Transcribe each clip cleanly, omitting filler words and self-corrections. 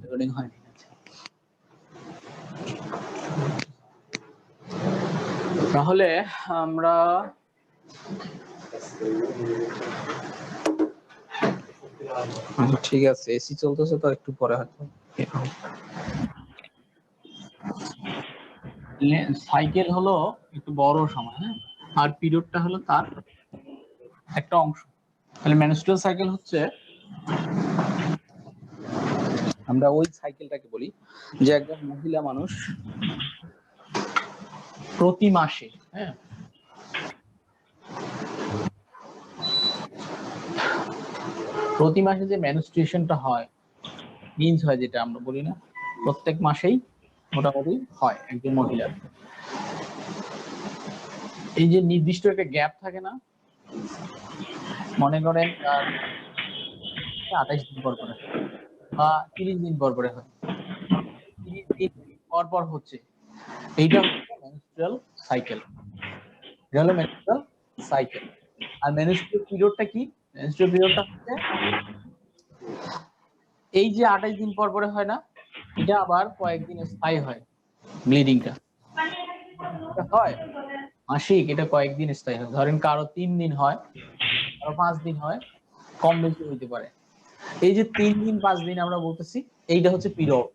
Loading হয়নি। তাহলে আমরা ঠিক আছে, এসি চলতেছে তো একটু পরে হয়তো সাইকেল হলো একটু বড় সময়, হ্যাঁ, আর পিরিয়ডটা হলো তার একটা অংশ। তাহলে মেনস্ট্রুয়াল সাইকেল হচ্ছে, আমরা ওই সাইকেলটাকে বলি যে একজন মহিলা মানুষ প্রতি মাসে, হ্যাঁ, প্রতি মাসে যে মেনস্ট্রুয়েশনটা হয়, মিন্স হয়, যেটা আমরা বলি না, প্রত্যেক মাসেই মোটামুটি হয় একজন মহিলার। এই যে নির্দিষ্ট একটা গ্যাপ থাকে না, মনে করেন 28 দিন পর পরে বা 30 দিন পর পরে হয়, 30 দিন পর পর হচ্ছে, এইটা হচ্ছে মেনস্ট্রুয়াল সাইকেল। এটা হলো মেনস্ট্রুয়াল সাইকেল। আর মেনস্ট্রুয়াল পিরিয়ডটা কি? মেনস্ট্রুয়াল পিরিয়ডটা হচ্ছে এই যে 28 দিন পর পরে হয় না, এটা আবার কয়েকদিন স্থায়ী হয়। ব্লিডিংটা হয় মাসিক, এটা কয়েকদিন স্থায়ী হয়। ধরেন কারো 3 দিন হয়, কারো 5 দিন হয়, কম বেশি হইতে পারে। এই যে 3 দিন 5 দিন আমরা বলতেছি, এইটা হচ্ছে পিরিয়ড,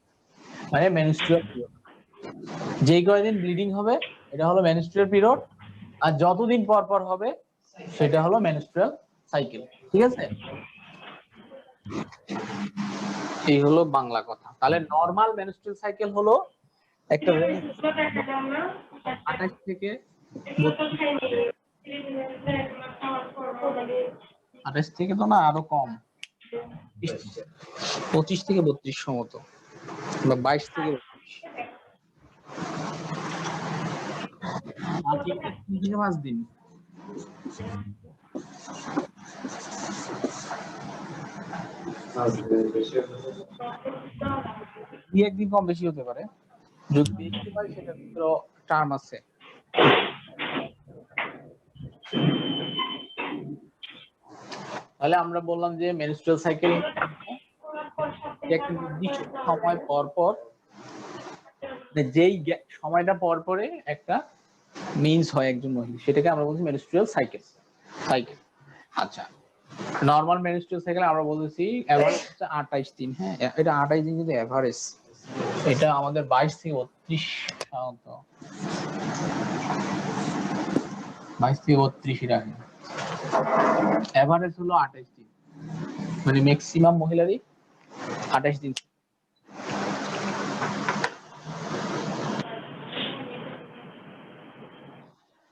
মানে মেনস্ট্রুয়াল পিরিয়ড। যেই কয়দিন ব্লিডিং হবে এটা হলো মেনস্ট্রুয়াল পিরিয়ড, আর যতদিন পর পর হবে সেটা হলো মেনস্ট্রুয়াল সাইকেল। ঠিক আছে, এই হলো বাংলা কথা। তাহলে নরমাল মেনস্ট্রুয়াল সাইকেল হলো একটা রেঞ্জ 28 থেকে 28 থেকে তো না, আরো কম, 25 থেকে 32 মতো, বা 22 থেকে 5 দিন। একদিন কম বেশি হতে পারে, যদি দেখতে পাই সেটা ভিতরে টার্ম আছে। তাহলে আমরা বললাম যে মেনস্ট্রুয়াল সাইকেল একটা নির্দিষ্ট সময় পর পর, যেই সময়টা পর পরে একটা মিন্স হয় একজন মহিলা, সেটাকে আমরা বলছি মেনস্ট্রুয়াল সাইকেল। আচ্ছা, নরমাল মেনস্ট্রুয়াল সাইকেল আমরা বলতেছি এভারেজ হচ্ছে 28 দিন। হ্যাঁ, এটা 28 দিন কিন্তু এভারেজ, এটা আমাদের 22 থেকে 32 সাধারণত 22 থেকে 32 রাখে। এভারেজ হলো 28 দিন, মানে ম্যাক্সিমাম মহিলারই 28 দিন।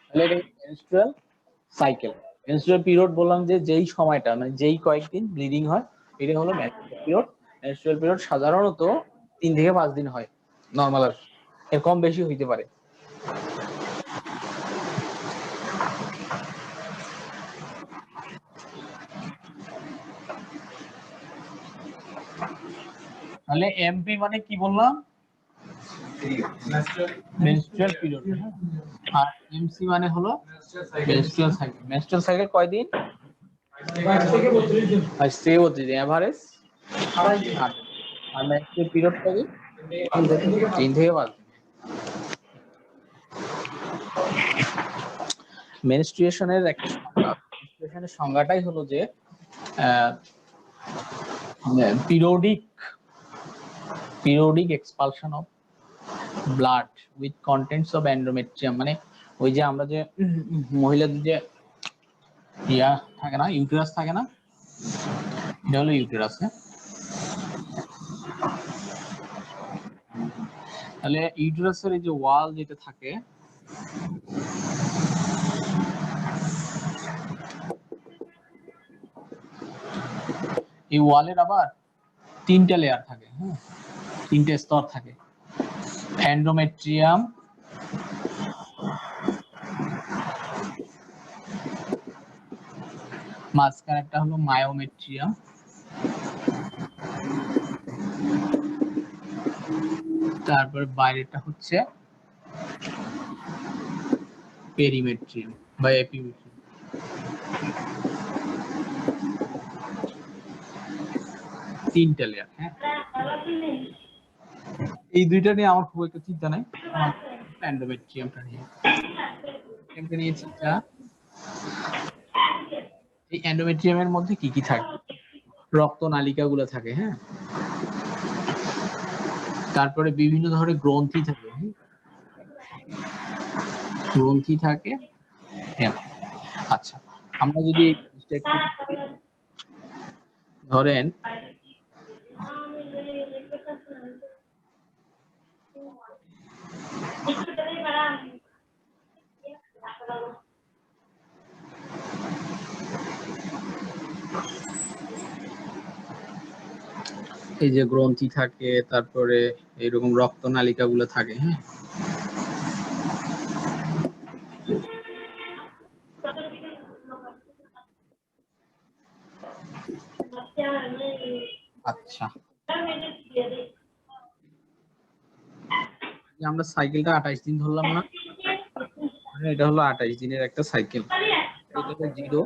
তাহলে এটা মেনস্ট্রুয়াল সাইকেল। মেনস্ট্রুয়াল পিরিয়ড বললাম যে যেই সময়টা, মানে যেই কয়েকদিন ব্লিডিং হয়, এটা হলো মেনস্ট্রুয়াল পিরিয়ড। মেনস্ট্রুয়াল পিরিয়ড সাধারণত 3 থেকে 5 দিন হয়, নরমাল, আর এর কম বেশি হইতে পারে। তাহলে এমপি মানে কি বললাম? Menstrual period. আর এমসি মানে হলো মেনস্ট্রুয়াল সাইকেল। মেনস্ট্রুয়াল সাইকেল কয়দিন? 22 থেকে 32 দিন। 22 থেকে 32 দিন এভারেজ। আর মেনস্ট্রুয়াল পিরিয়ড কয়দিন? 3 থেকে 5 দিন। মেনস্ট্রুয়েশনের একটা সংজ্ঞা, মেনস্ট্রুয়েশনের সংজ্ঞাটাই হলো যে periodic expulsion of blood with contents of endometrium, মানে ওই যে আমরা যে মহিলাদের যে ইয়া থাকে না, ইউটেরাস থাকে না, এটা হলো ইউটেরাস। তাহলে ইউটেরাসের এই যে ওয়াল যেটা থাকে, এই ওয়ালের আবার 3টা লেয়ার থাকে, হ্যাঁ, 3টে স্তর থাকে। এন্ডোমেট্রিয়াম, মাঝখানে একটা হলো মায়োমেট্রিয়াম, তারপর বাইরেটা হচ্ছে পেরিমেট্রিয়াম বা এপিমেট্রিয়াম। তিনটা লেয়ার। হ্যাঁ, এই দুইটা নিয়ে আমার খুব একটা চিন্তা নাই, এন্ডোমেট্রিয়ামটা নিয়ে চিন্তা। এই এন্ডোমেট্রিয়ামের মধ্যে কি কি থাকে? রক্তনালিকা গুলো থাকে, হ্যাঁ, তারপরে বিভিন্ন ধরনের গ্রন্থি থাকে, গ্রন্থি থাকে। হ্যাঁ, আচ্ছা, আমরা যদি ধরেন এই যে গ্রন্থি থাকে, তারপরে এইরকম রক্তনালিকা গুলো থাকে, হ্যাঁ, আচ্ছা, আমরা সাইকেলটা 28 দিন ধরলাম না, এটা হলো 28 দিনের একটা সাইকেল। এটা হলো 0,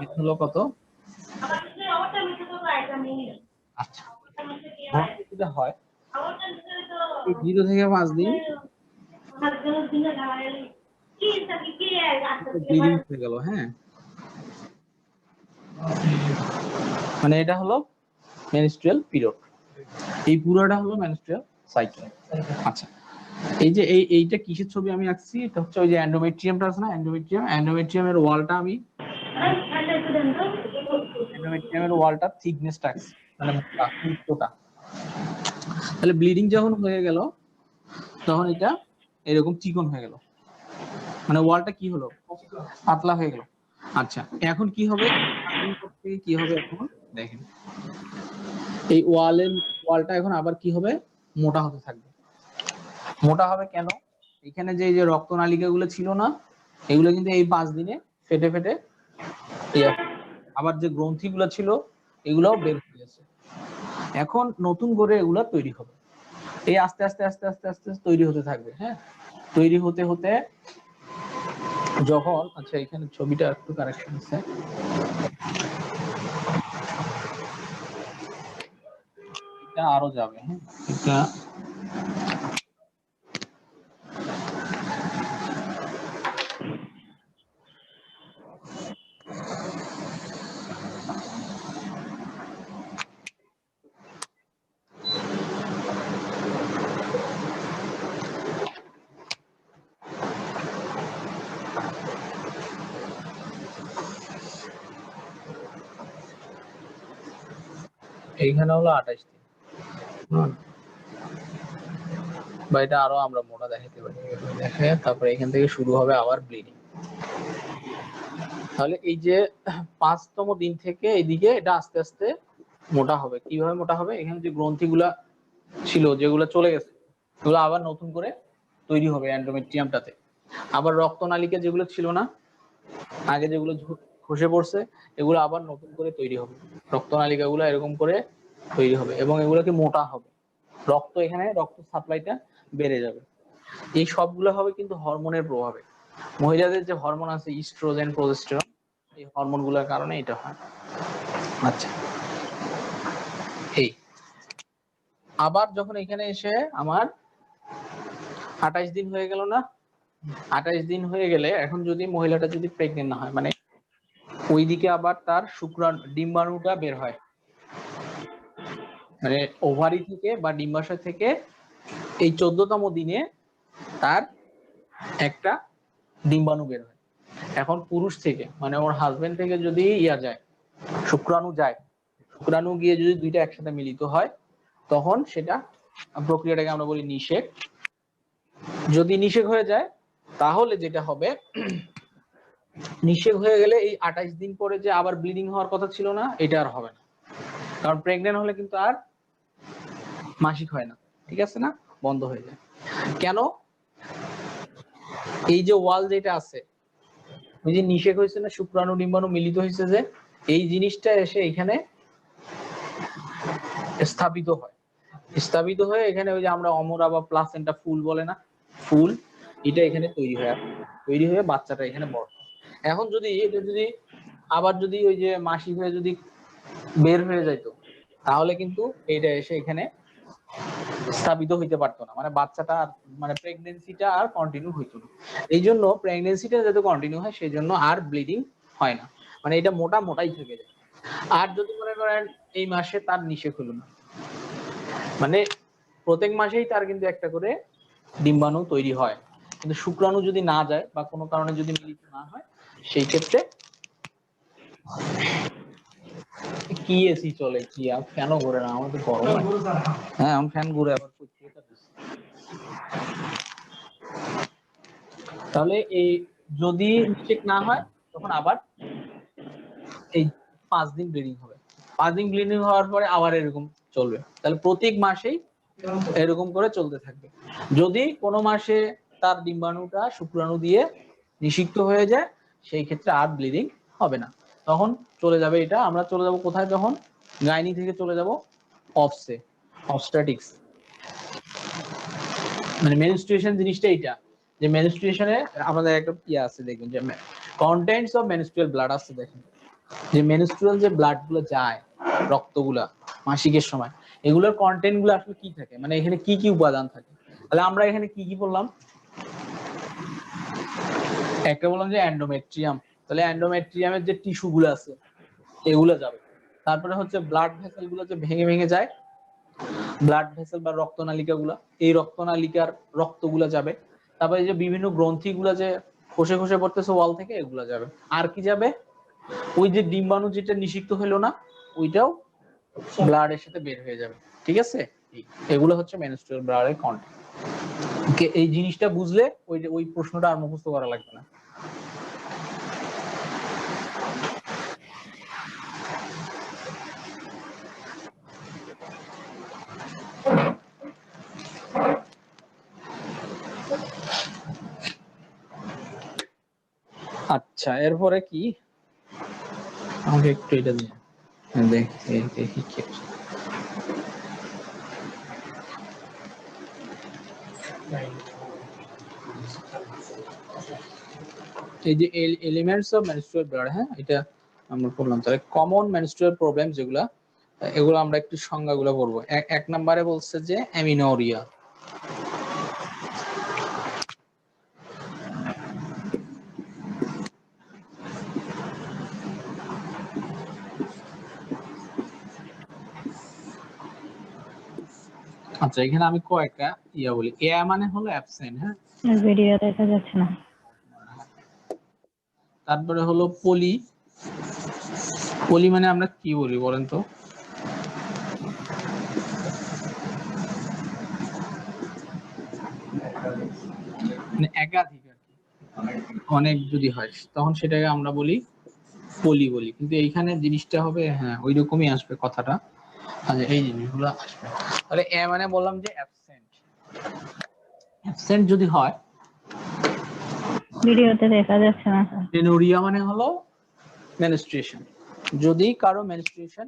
এটা হলো কত? আচ্ছা, যেটা হয় এই 0 থেকে 5 দিন ব্লিডিং হয়ে গেল, হ্যাঁ, মানে এটা হলো মেনস্ট্রুয়াল পিরিয়ড, এই পুরোটা হলো মেনস্ট্রুয়াল সাইকেল। আচ্ছা, এই যে এইটা কিসের ছবি আমি আঁকছি? এটা হচ্ছে ওই যে এন্ডোমেট্রিয়ামটা আছে না, এন্ডোমেট্রিয়ামের ওয়ালটা আমি এন্ডোমেট্রিয়ামের ওয়ালটা থিকনেসটা আঁকছি, মানে উচ্চতা। তাহলে ব্লিডিং যখন হয়ে গেল তখন এটা এরকম চিকন হয়ে গেল, মানে ওয়ালটা কি হলো? পাতলা হয়ে গেল। আচ্ছা, এখন কি হবে? কি হবে এখন দেখেন, এই ওয়ালটা এখন আবার কি হবে? মোটা হতে থাকবে। মোটা হবে কেন? এখানে যে এই যে রক্তনালিকা গুলো ছিল না, এগুলো কিন্তু এই 5 দিনে ফেটে ফেটে আবার যে গ্রন্থিগুলো ছিল এগুলোও বের হয়ে গেছে। এখন নতুন করে এগুলো তৈরি হবে, এই আস্তে আস্তে আস্তে আস্তে আস্তে তৈরি হতে থাকবে। হ্যাঁ, তৈরি হতে হতে যখন, আচ্ছা এখানে ছবিটা একটু কারেকশন আছে, এটা আরো যাবে। হ্যাঁ, এটা এইখানে হলো 28 দিন, বা এটা আরো আমরা মোটা দেখাতে পারি, দেখে তারপরে এখান থেকে শুরু হবে আবার ব্লিডিং। তাহলে এই যে 5তম দিন থেকে এইদিকে এটা আস্তে আস্তে মোটা হবে। কিভাবে মোটা হবে? এখানে যে গ্রন্থিগুলা ছিল যেগুলো চলে গেছে এগুলো আবার নতুন করে তৈরি হবে এন্ডোমেট্রিয়ামটাতে। আবার রক্তনালিকা যেগুলো ছিল না আগে, যেগুলো খসে পড়ছে, এগুলো আবার নতুন করে তৈরি হবে। রক্তনালিকা গুলো এরকম করে তৈরি হবে এবং এগুলোকে মোটা হবে, রক্ত এখানে রক্ত সাপ্লাইটা বেড়ে যাবে। এই সবগুলো হবে কিন্তু হরমোনের প্রভাবে। মহিলাদের যে হরমোন আছে ইস্ট্রোজেন, প্রজেস্টেরন, এই হরমোন গুলোর কারণে এটা হয়। আচ্ছা, এই আবার যখন এখানে এসে আমার 28 দিন হয়ে গেল না, 28 দিন হয়ে গেলে এখন যদি মহিলাটা যদি প্রেগনেন্ট না হয়, মানে ওইদিকে আবার তার ডিম্বাণুটা বের হয়, মানে ওভারি থেকে বা ডিম্বাশয় থেকে এই 14তম দিনে তার একটা ডিম্বাণু বের হয়। এখন পুরুষ থেকে, মানে ওর হাজবেন্ড থেকে যদি যায়, শুক্রাণু যায়, শুক্রাণু গিয়ে যদি দুইটা একসাথে মিলিত হয় তখন সেটা প্রক্রিয়াটাকে আমরা বলি নিষেক। যদি নিষেক হয়ে যায় তাহলে যেটা হবে, নিষেক হয়ে গেলে এই 28 দিন পরে যে আবার ব্লিডিং হওয়ার কথা ছিল না, এটা আর হবে না। কারণ প্রেগনেন্ট হলে কিন্তু আর মাসিক হয় না, ঠিক আছে না, বন্ধ হয়ে যায়। কেন? এই যে ওয়াল যেটা আছে, ওই যে নিষেক হয়েছে না, শুক্রাণু ডিম্বাণু মিলিত হয়েছে, যে এই জিনিসটা এসে এখানে স্থাপিত হয়, স্থাপিত হয়ে এখানে ওই যে আমরা অমরা বা প্লাসেন্টা ফুল বলে না, ফুল, এটা এখানে তৈরি হয়ে বাচ্চাটা এখানে বড়। এখন যদি এটা যদি আবার যদি ওই যে মাসিক হয়ে যদি বের হয়ে যাইতো, তাহলে কিন্তু এইটা এসে এখানে স্থাপিত হইতে পারতো না, মানে বাচ্চাটা আর মানে প্রেগনেন্সিটা আর কন্টিনিউ হইতো না। এই জন্য প্রেগনেন্সিটা যাতে কন্টিনিউ হয় সেই জন্য আর ব্লিডিং হয় না, মানে এটা মোটাই থেকে যায়। আর যদি মনে করেন এই মাসে তার নিষেক হলো না, মানে প্রত্যেক মাসেই তার কিন্তু একটা করে ডিম্বাণু তৈরি হয়, কিন্তু শুক্রাণু যদি না যায় বা কোনো কারণে যদি মিলিত না হয়, সেই ক্ষেত্রে কি এসি চলে, কি আর ফ্যানও ঘুরে না, আমাদের গরম হয়। হ্যাঁ আমি ফ্যান ঘুরে আবার তাহলে এই যদি চেক না হয় তখন আবার এই 5 দিন ব্লিডিং হবে, 5 দিন ব্লিডিং হওয়ার পরে আবার এরকম চলবে, তাহলে প্রত্যেক মাসেই এরকম করে চলতে থাকবে। যদি কোনো মাসে তার ডিম্বাণুটা শুক্রাণু দিয়ে নিষিক্ত হয়ে যায়, সেই ক্ষেত্রে আর ব্লিডিং হবে না, তখন চলে যাবে এটা, আমরা চলে যাব কোথায়, তখন গাইনি থেকে চলে যাব অফসে, অবস্ট্যাটিক্স। মানে মেনস্ট্রুয়েশন জিনিসটা এইটা, যে মেনস্ট্রুয়েশনে আমাদের একটা কি আছে দেখবেন, যে কন্টেন্টস অফ মেনস্ট্রুয়াল ব্লাড আছে, দেখেন যে মেনস্ট্রুয়াল যে ব্লাড গুলো যায়, রক্তগুলা মাসিকের সময়, এগুলোর কন্টেন্ট গুলো আসলে কি থাকে, মানে এখানে কি কি উপাদান থাকে। তাহলে আমরা এখানে কি কি বললাম, একটা বললাম যে এন্ডোমেট্রিয়াম, তাহলে এন্ডোমেট্রিয়ামের যে টিস্যু গুলো আছে এগুলো যাবে। তারপরে হচ্ছে ব্লাড ভেসেল গুলো যে ভেঙে ভেঙে যায়, ব্লাড ভেসেল বা রক্তনালিকা গুলা, এই রক্তনালিকার রক্তগুলা যাবে। তারপরে যে বিভিন্ন গ্রন্থি গুলা যে খসে খসে পড়তেছে ওয়াল থেকে, এগুলা যাবে। আর কি যাবে, ওই যে ডিম্বাণু যেটা নিষিক্ত হলো না, ওইটাও ব্লাডের সাথে বের হয়ে যাবে। ঠিক আছে, এগুলো হচ্ছে মেনস্ট্রুয়াল ব্লাডের কন্টেন্ট। ওকে, এই জিনিসটা বুঝলে ওই প্রশ্নটা আর মুখস্থ করা লাগবে না। আচ্ছা, এরপরে কি, আমাকে একটু এটা দিন, দেখি কি এই যে এলিমেন্টস অফ মেনস্ট্রুয়াল ব্লাড, হ্যাঁ এটা আমরা পড়লাম। তাহলে কমন মেনস্ট্রুয়াল প্রবলেম যেগুলা, এগুলো আমরা একটু সংজ্ঞাগুলো পড়বো। এক নম্বরে বলছে যে অ্যামিনোরিয়া, আচ্ছা এখানে আমি কয়েকটা ইয়া বলি। এ মানে হলো অ্যাবসেন্ট, হ্যাঁ ভিডিও দেখা যাচ্ছে না। তারপরে হলো পলি, পলি মানে আমরা কি বলি বলেন তো, মানে একাধিক আর কি, অনেক যদি হয় তখন সেটাকে আমরা বলি পলি বলি, কিন্তু এইখানে জিনিসটা হবে হ্যাঁ ওই রকমই আসবে কথাটা। আচ্ছা এই জিনিসগুলো আসবে। তাহলে এ মানে বললাম যে অ্যাবসেন্ট, অ্যাবসেন্ট যদি হয়, ভিডিওতে দেখা যাচ্ছে না। মেনোরিয়া মানে হলো মেনস্ট্রুয়েশন, যদি কারো মেনস্ট্রুয়েশন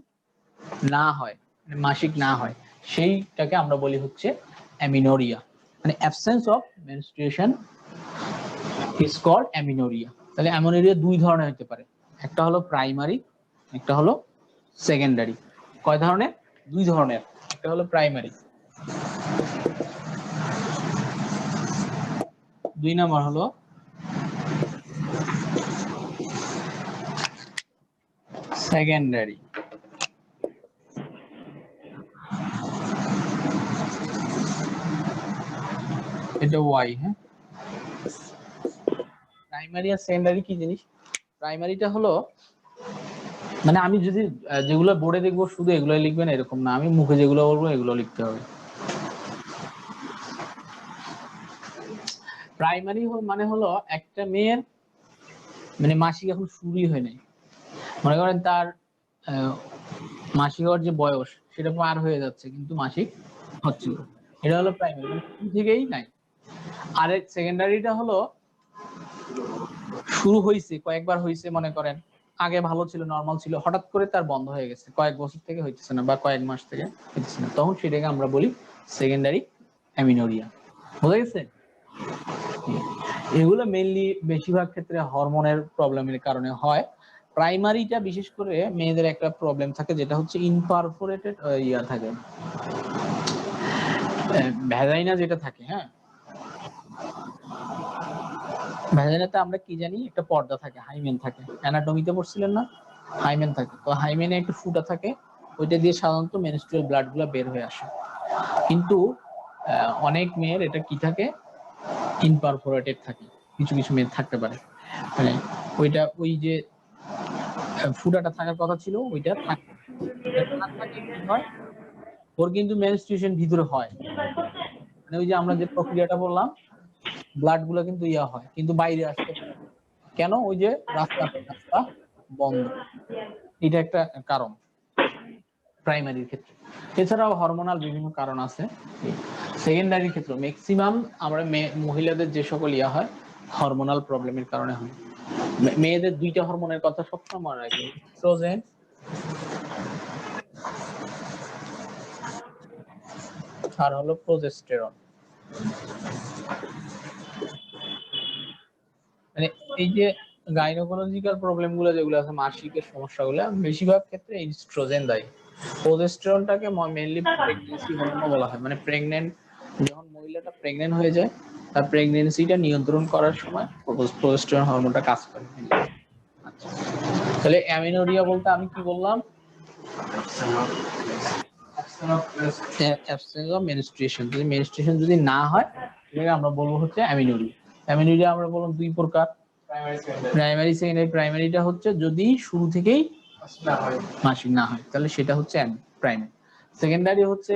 না হয়, মানে মাসিক না হয়, সেইটাকে আমরা বলি হচ্ছে অ্যামিনোরিয়া, মানে absence of menstruation is called amenorrhoea. তাহলে অ্যামিনোরিয়া দুই ধরনের হতে পারে, একটা হলো প্রাইমারি, একটা হলো সেকেন্ডারি। কয় ধরনের, দুই ধরনের, একটা হলো প্রাইমারি, দুই নাম্বার হলো সেকেন্ডারি। এটা ওয়াই, হ্যাঁ প্রাইমারি আর সেকেন্ডারি কি জিনিস, প্রাইমারিটা হলো মানে আমি যদি যেগুলো বোর্ডে দেখবো শুধু এগুলোই লিখবেন এরকম না, আমি মুখে যেগুলো বলবো এগুলো লিখতে হবে। প্রাইমারি মানে হলো একটা মেয়ের মানে মাসিক এখন শুরুই হয় নাই, মনে করেন তার মাসিক হওয়ার যে বয়স সেটা পার হয়ে যাচ্ছে কিন্তু মাসিক হচ্ছে না, এটা হলো প্রাইমারি, মানে শুরু থেকেই নাই। আর সেকেন্ডারিটা হলো শুরু হয়েছে, কয়েকবার হয়েছে, মনে করেন আগে ভালো ছিল, নর্মাল ছিল, হঠাৎ করে তার বন্ধ হয়ে গেছে, কয়েক বছর থেকে হইতেছে না বা কয়েক মাস থেকে হইতেছে না, তখন সেটাকে আমরা বলি সেকেন্ডারি অ্যামিনোরিয়া। বুঝা গেছে, এগুলো মেইনলি বেশিরভাগ ক্ষেত্রে হরমোনের প্রবলেমের কারণে হয়। প্রাইমারিটা বিশেষ করে মেয়েদের একটা প্রবলেম থাকে, যেটা হচ্ছে ইনপারফোরেটেড ইয়া থাকে, ভ্যাজাইনা যেটা থাকে। হ্যাঁ, ভ্যাজাইনাতে আমরা কি জানি, একটা পর্দা থাকে, হাইমেন থাকে। অ্যানাটমিতে পড়ছিলেন না, হাইমেন থাকে। তো হাইমেনে একটা ফুটা থাকে, ওইটা দিয়ে সাধারণত মেনস্ট্রুয়াল ব্লাড গুলা বের হয়ে আসে। কিন্তু অনেক মেয়ের এটা কি থাকে, ইনপারফোরেটেড থাকে। কিছু কিছু মেয়ের থাকতে পারে, মানে ওইটা ওই যে ফুটাটা থাকার কথা ছিল ওইটা থাকে। না থাকলে কি হয়, ওর কিন্তু মেনস্ট্রুয়েশন ভিতরে হয়, মানে ওই যে আমরা যে প্রক্রিয়াটা বললাম, ব্লাড গুলো কিন্তু ইয়া হয়, কিন্তু বাইরে আসতে পারে। কেন? ওই যে রাস্তা বন্ধ, এটা একটা কারণ প্রাইমারির ক্ষেত্রে। এছাড়াও হরমোনাল বিভিন্ন কারণ আছে। সেকেন্ডারির ক্ষেত্রে ম্যাক্সিমাম আমরা মহিলাদের যে সকল ইয়া হয়, হরমোনাল প্রবলেমের কারণে হয়। মেয়েদের দুইটা হরমোনের কথা সবসময় মনে রাখবে, এস্ট্রোজেন আর হলো প্রোজেস্টেরন। মানে এই যে গাইনোকোলজিক্যাল প্রবলেম গুলো যেগুলো আছে, মাসিকের সমস্যাগুলো, বেশিরভাগ ক্ষেত্রে এস্ট্রোজেন দায়ী। প্রোজেস্টেরনটাকে মেইনলি প্রেগন্যান্সি হরমোন বলা হয়। মানে প্রেগন্যান্ট, যখন মহিলাটা প্রেগন্যান্ট হয়ে যায়, তার প্রেগন্যান্সিটা নিয়ন্ত্রণ করার সময় প্রোজেস্টেরন হরমোনটা কাজ করে। আচ্ছা, তাহলে অ্যামিনোরিয়া বলতে আমি কি বললাম, অ্যাবসেন্স অফ মেনস্ট্রুয়েশন। যদি মেনস্ট্রুয়েশন যদি না হয়, তাহলে আমরা বলবো হচ্ছে অ্যামিনোরিয়া। অ্যামিনোরিয়া আমরা বললাম দুই প্রকার, প্রাইমারি সেকেন্ডারি। প্রাইমারিটা হচ্ছে যদি শুরু থেকেই মাসিক না হয়, তাহলে সেটা হচ্ছে প্রাইমারি। সেকেন্ডারি হচ্ছে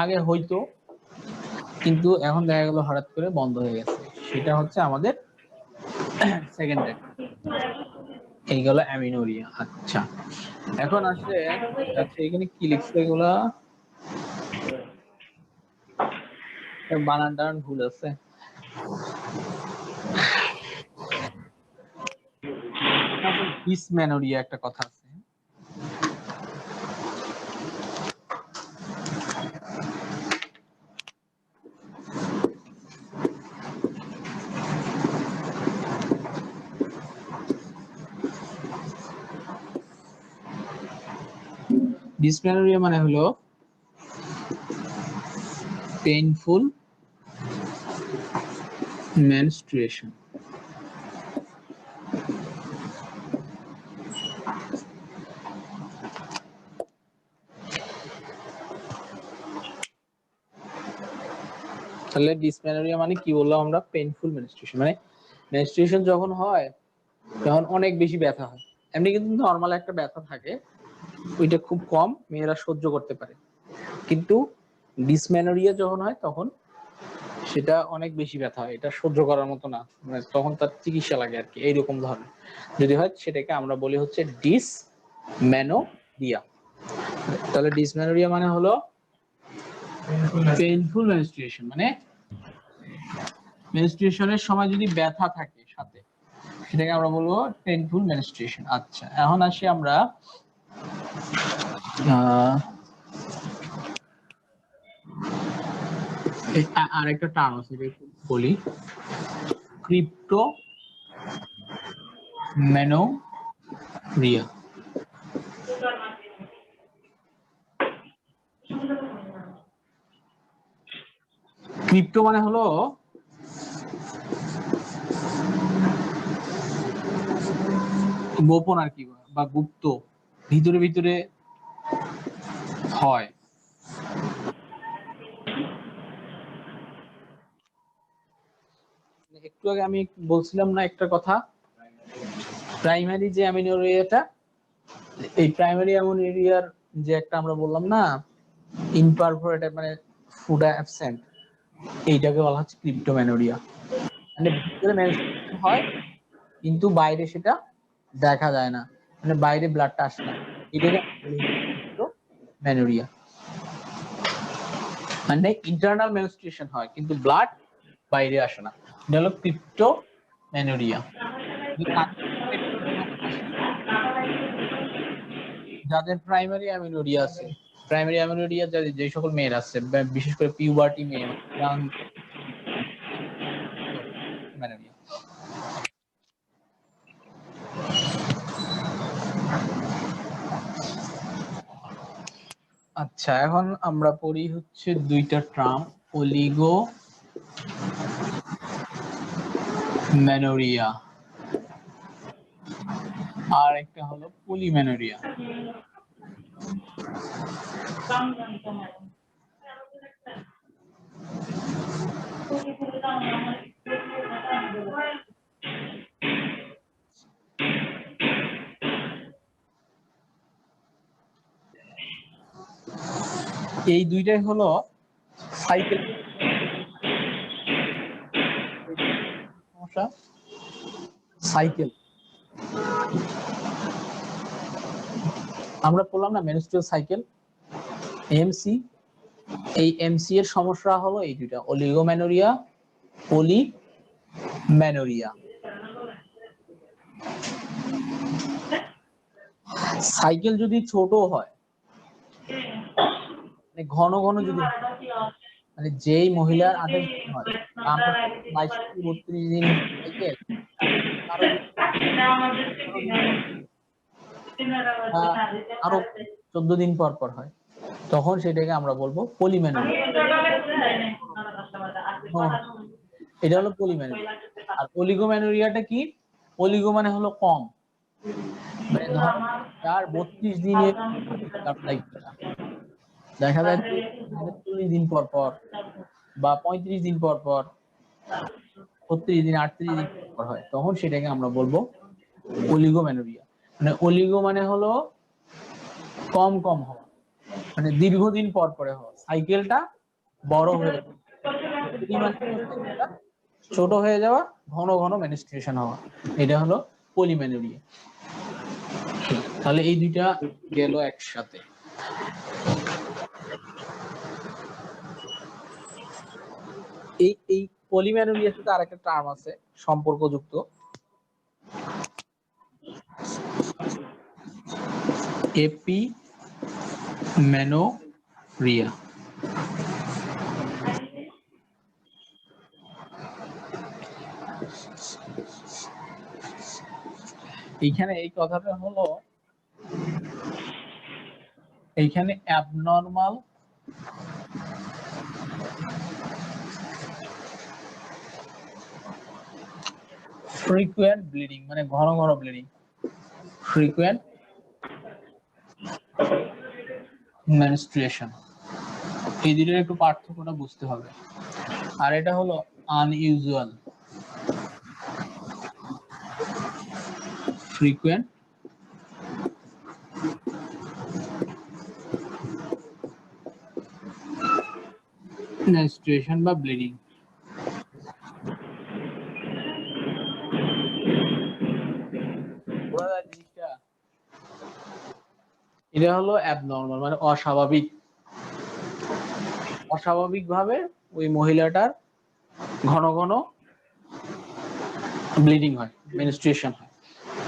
আগে হয়তো, কিন্তু এখন দেখা গেল হঠাৎ করে বন্ধ হয়ে গেছে, সেটা হচ্ছে আমাদের সেকেন্ডারি। এই গেল অ্যামিনোরিয়া। আচ্ছা, এখন আসলে আচ্ছা এখানে কি লিখছে, এগুলা বানান টানান ভুল আছে। ডিসমেনোরিয়া একটা কথা আছে। ডিসমেনোরিয়া মানে হলো পেইনফুল মেনস্ট্রুয়েশন। তাহলে ডিসমেনোরিয়া মানে কি বললাম আমরা, পেইনফুল মেনস্ট্রুয়েশন। মানে মেনস্ট্রুয়েশন যখন হয় তখন অনেক বেশি ব্যথা হয়। এমনি কিন্তু নরমাল একটা ব্যথা থাকে, ওইটা খুব কম, মেয়েরা সহ্য করতে পারে। কিন্তু ডিসমেনোরিয়া যখন হয় তখন সেটা অনেক বেশি ব্যথা হয়, এটা সহ্য করার মতো না, মানে তখন তার চিকিৎসা লাগে আর কি। এইরকম ধরনের যদি হয়, সেটাকে আমরা বলি হচ্ছে ডিসমেনোরিয়া। তাহলে ডিসমেনোরিয়া মানে হলো পেইনফুল মেনস্ট্রুয়েশন, মানে মেনস্ট্রুয়েশনের সময় যদি ব্যথা থাকে সাথে, সেটাকে আমরা বলবো পেইনফুল মেনস্ট্রুয়েশন। আচ্ছা, এখন আসি আমরা আরেকটা টার্ম আছে, বলি ক্রিপ্টোমেনোরিয়া। ক্রিপ্টো মানে হলো গোপন আর কি, বা গুপ্ত, ভিতরে ভিতরে হয়। একটু আগে আমি বলছিলাম না একটা কথা, প্রাইমারি যে অ্যামিনোরিয়াটা, এই প্রাইমারি অ্যামিনোরিয়ার যে একটা আমরা বললাম না ইনপারফোরেটেড, মানে ফুডা অ্যাবসেন্ট, এইটাকে বলা হচ্ছে ক্রিপ্টোমেনোরিয়া। মানে ভিতরে মেনস্ট্রুয়েশন হয় কিন্তু বাইরে সেটা দেখা যায় না, মানে বাইরে ব্লাডটা আসে না, এটাকে ক্রিপ্টোমেনোরিয়া। মানে ইন্টারনাল মেনস্ট্রুয়েশন হয় কিন্তু ব্লাড বাইরে আসে না, এটা হলো ক্রিপ্টোমেনোরিয়া। যাদের প্রাইমারি অ্যামিনোরিয়া আছে, প্রাইমারি অ্যামিনোরিয়া যে সকল মেয়ের আছে, বিশেষ করে পিউবার্টি মেয়ে, ইয়াং ম্যানোরিয়া। আচ্ছা, এখন আমরা পড়ি হচ্ছে দুইটা টার্ম, অলিগো ম্যানোরিয়া আর একটা হলো পলিম্যানোরিয়া। এই দুইটাই হলো সাইকেল সমস্যা। সাইকেল আমরা বললাম না, মেনস্ট্রুয়াল সাইকেল, এমসি। এই এমসি এর সমস্যা হলো এই দুইটা, অলিগোম্যানোরিয়া, পলিম্যানোরিয়া। সাইকেল যদি ছোট হয়, মানে ঘন ঘন যদি, মানে যেই মহিলার 28 দিন হয়, তার 22 থেকে 32 দিন সাইকেল, আরো আরো 14 দিন পর পর হয়, তখন সেটাকে আমরা বলবো পলিম্যানোরিয়া। এটা হলো পলিম্যানোরিয়া। আর অলিগোম্যানোরিয়াটা কি? অলিগো মানে হলো কম, মানে ধর তার 32 দিনের দেখা যায় 40 দিন পর পর বা 35 দিন পর পর, 36 দিন 38 দিন পর পর হয়, তখন সেটাকে আমরা বলবো অলিগোম্যানোরিয়া। মানে অলিগো মানে হলো কম কম হওয়া, মানে দীর্ঘদিন পর পরে হওয়া, সাইকেলটা বড় হয়ে সাইকেলটা ছোট হয়ে যাওয়া, ঘন ঘন মেনস্ট্রুয়েশন হওয়া, এটা হলো পলিম্যানোরিয়া। তাহলে এই দুইটা গেল একসাথে। এই পলিম্যানোরিয়ার সাথে আরেকটা টার্ম আছে সম্পর্কযুক্ত, এপিম্যানোরিয়া। এইখানে এই কথাটা হলো, এইখানে অ্যাবনর্মাল ফ্রিকুয়েন্ট ব্লিডিং, মানে ঘন ঘন ব্লিডিং, ফ্রিকুয়েন্ট মেনস্ট্রুয়েশন, এই দুটোর একটু পার্থক্যটা বুঝতে হবে। আর এটা হলো আনইউজুয়াল ফ্রিকুয়েন্ট মেনস্ট্রুয়েশন বা ব্লিডিং। এটা হলো অ্যাবনর্মাল, মানে অস্বাভাবিক, অস্বাভাবিক ভাবে ওই মহিলাটার ঘন ঘন ব্লিডিং হয়, মেনস্ট্রুয়েশন হয়।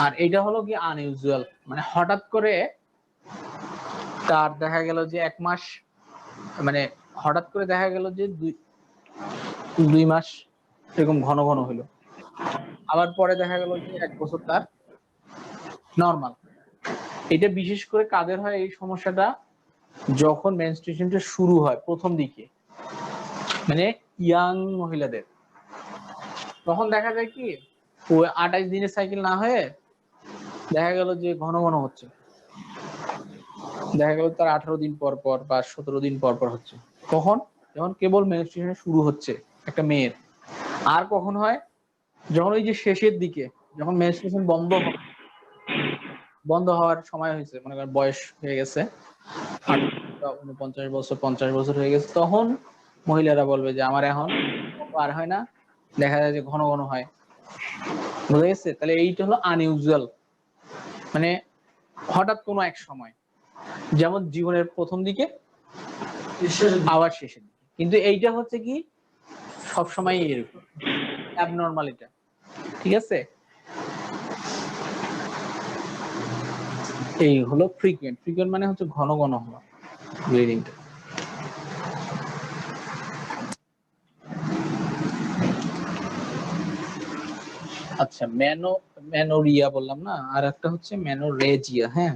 আর এটা হলো কি আনইউজুয়াল, মানে হঠাৎ করে তার দেখা গেল যে 1 মাস, মানে হঠাৎ করে দেখা গেল যে 2 মাস এরকম ঘন ঘন হলো, আবার পরে দেখা গেল যে 1 বছর তার নরমাল। এটা বিশেষ করে কাদের হয় এই সমস্যাটা? যখন মেনস্ট্রুয়েশনটা শুরু হয় প্রথম দিকে, মানে ইয়াং মহিলাদের, তখন দেখা যায় কি ওই 28 দিনের সাইকেল না হয়ে দেখা গেল যে ঘন ঘন হচ্ছে, দেখা গেল তার 18 দিন পর পর বা 17 দিন পর পর হচ্ছে। কখন? যখন কেবল মেনস্ট্রুয়েশন শুরু হচ্ছে একটা মেয়ের। আর কখন হয়? যখন ওই যে শেষের দিকে, যখন মেনস্ট্রুয়েশন বন্ধ হওয়ার সময় হয়েছে, মনে করেন বয়স হয়ে গেছে 49 বছর 50 বছর হয়ে গেছে, তখন মহিলারা বলবে যে আমার এখন আর হয় না, দেখা যায় যে ঘন ঘন হয়। বুঝা গেছে? তাহলে এইটা হলো আনইউজুয়াল, মানে হঠাৎ কোনো এক সময়, যেমন জীবনের প্রথম দিকে আবার শেষের দিকে। কিন্তু এইটা হচ্ছে কি সবসময় এরকম অ্যাবনর্মাল এটা, ঠিক আছে? এই হলো ফ্রিকুয়েন্ট। ফ্রিকুয়েন্ট মানে হচ্ছে ঘন ঘন হওয়া ব্লিডিংটা। আচ্ছা, ম্যানোরিয়া বললাম না, আর একটা হচ্ছে ম্যানোরেজিয়া। হ্যাঁ,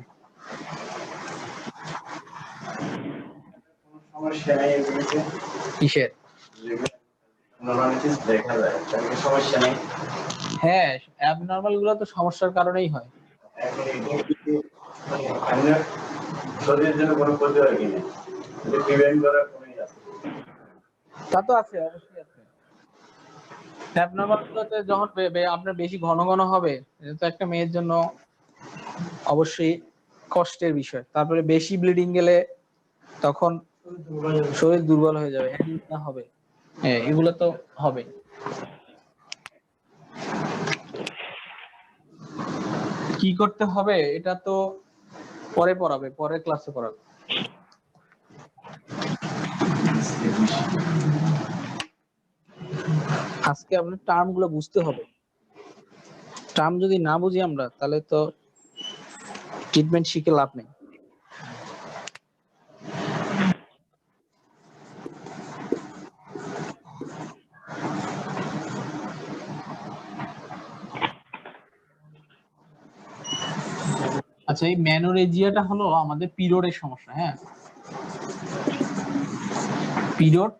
সমস্যা নাই এগুলোতে কিসের? নর্মালিটিস দেখা যায়, তাহলে সমস্যা নেই। হ্যাঁ, অ্যাবনর্মাল গুলো তো সমস্যার কারণেই হয়। এখন এগুলো কি আপনার শরীরের জন্য কোনো ক্ষতি হয় কিনা, যদি প্রিভেন্ট করার কোনো আছে? তা তো আছে, অবশ্যই আছে। অ্যাবনর্মাল গুলোতে যখন আপনার বেশি ঘন ঘন হবে, এটা তো একটা মেয়ের জন্য অবশ্যই কষ্টের বিষয়। তারপরে বেশি ব্লিডিং গেলে তখন শরীর দুর্বল হয়ে যাবে, অ্যানিমিয়া হবে। হ্যাঁ, এগুলো তো হবে। কি করতে হবে এটা তো পরে পড়াবে, পরের ক্লাসে পড়াবে। আজকে আপনার টার্ম গুলো বুঝতে হবে। টার্ম যদি না বুঝি আমরা, তাহলে তো ট্রিটমেন্ট শিখে লাভ নেই। আচ্ছা, এই ম্যানোরেজিয়াটা হলো আমাদের পিরিয়ডের সমস্যা। হ্যাঁ, পিরিয়ড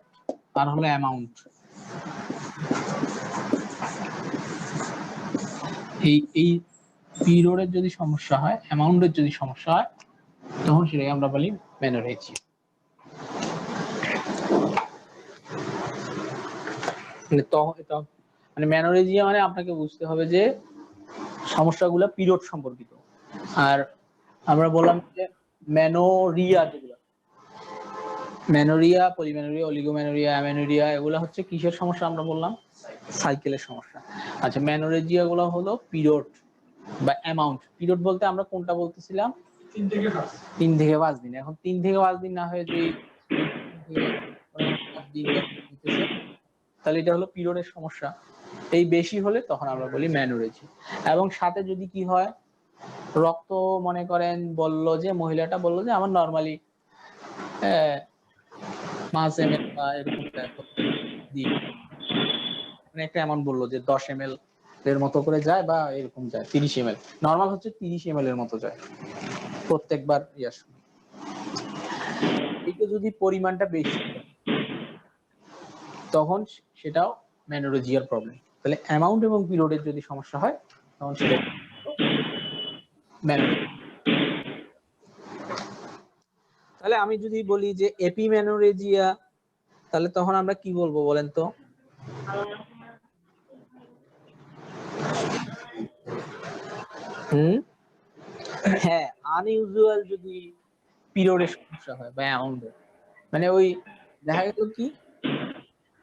আর হলো অ্যামাউন্ট। এই পিরিয়ডের যদি সমস্যা হয়, অ্যামাউন্টের যদি সমস্যা হয়, তখন সেটাকে আমরা বলি ম্যানোরেজিয়া। মানে ম্যানোরেজিয়া মানে আপনাকে বুঝতে হবে যে সমস্যাগুলো পিরিয়ড সম্পর্কিত। আর আমরা বললাম যে ম্যানোরিয়া, যেগুলো ম্যানোরিয়া, পলিম্যানোরিয়া, অলিগোম্যানোরিয়া, অ্যামেনোরিয়া, এগুলো হচ্ছে কিসের সমস্যা আমরা বললাম? সাইকেলের সমস্যা। আচ্ছা, ম্যানোরেজিয়া গুলো হলো পিরিয়ড বা অ্যামাউন্ট। পিরিয়ড বলতে আমরা কোনটা বলতেছিলাম? 3 থেকে 5 দিন। এখন 3 থেকে 5 দিন না হয়ে যদি 5 দিন হইতেছে, তাহলে এটা হলো পিরিয়ডের সমস্যা। এই বেশি হলে তখন আমরা বলি ম্যানোরেজিয়া। এবং সাথে যদি কি হয়, রক্ত মনে করেন বললো যে, মহিলাটা বললো যে আমার নরমালি 5 ml বা এরকম দিন, মানে একটা অ্যামাউন্ট বললো যে 10 ml এর মতো করে যায়, বা এরকম যায় 30 ml। নরমাল হচ্ছে 30 ml এর মতো যায় প্রত্যেকবার ইয়ার সময়। এটা যদি পরিমাণটা বেশি হয়, তখন সেটাও ম্যানোরেজিয়ার প্রবলেম। তাহলে অ্যামাউন্ট এবং পিরিয়ডের যদি সমস্যা হয়, তখন সেটা ম্যানোরেজিয়া। তাহলে আমি যদি বলি যে এপিম্যানোরেজিয়া, তাহলে তখন আমরা কি বলবো বলেন তো? হ্যাঁ, আনইউজুয়াল যদি পিরিয়ডের সমস্যা হয় বা অ্যামাউন্টের, মানে ওই দেখা গেল কি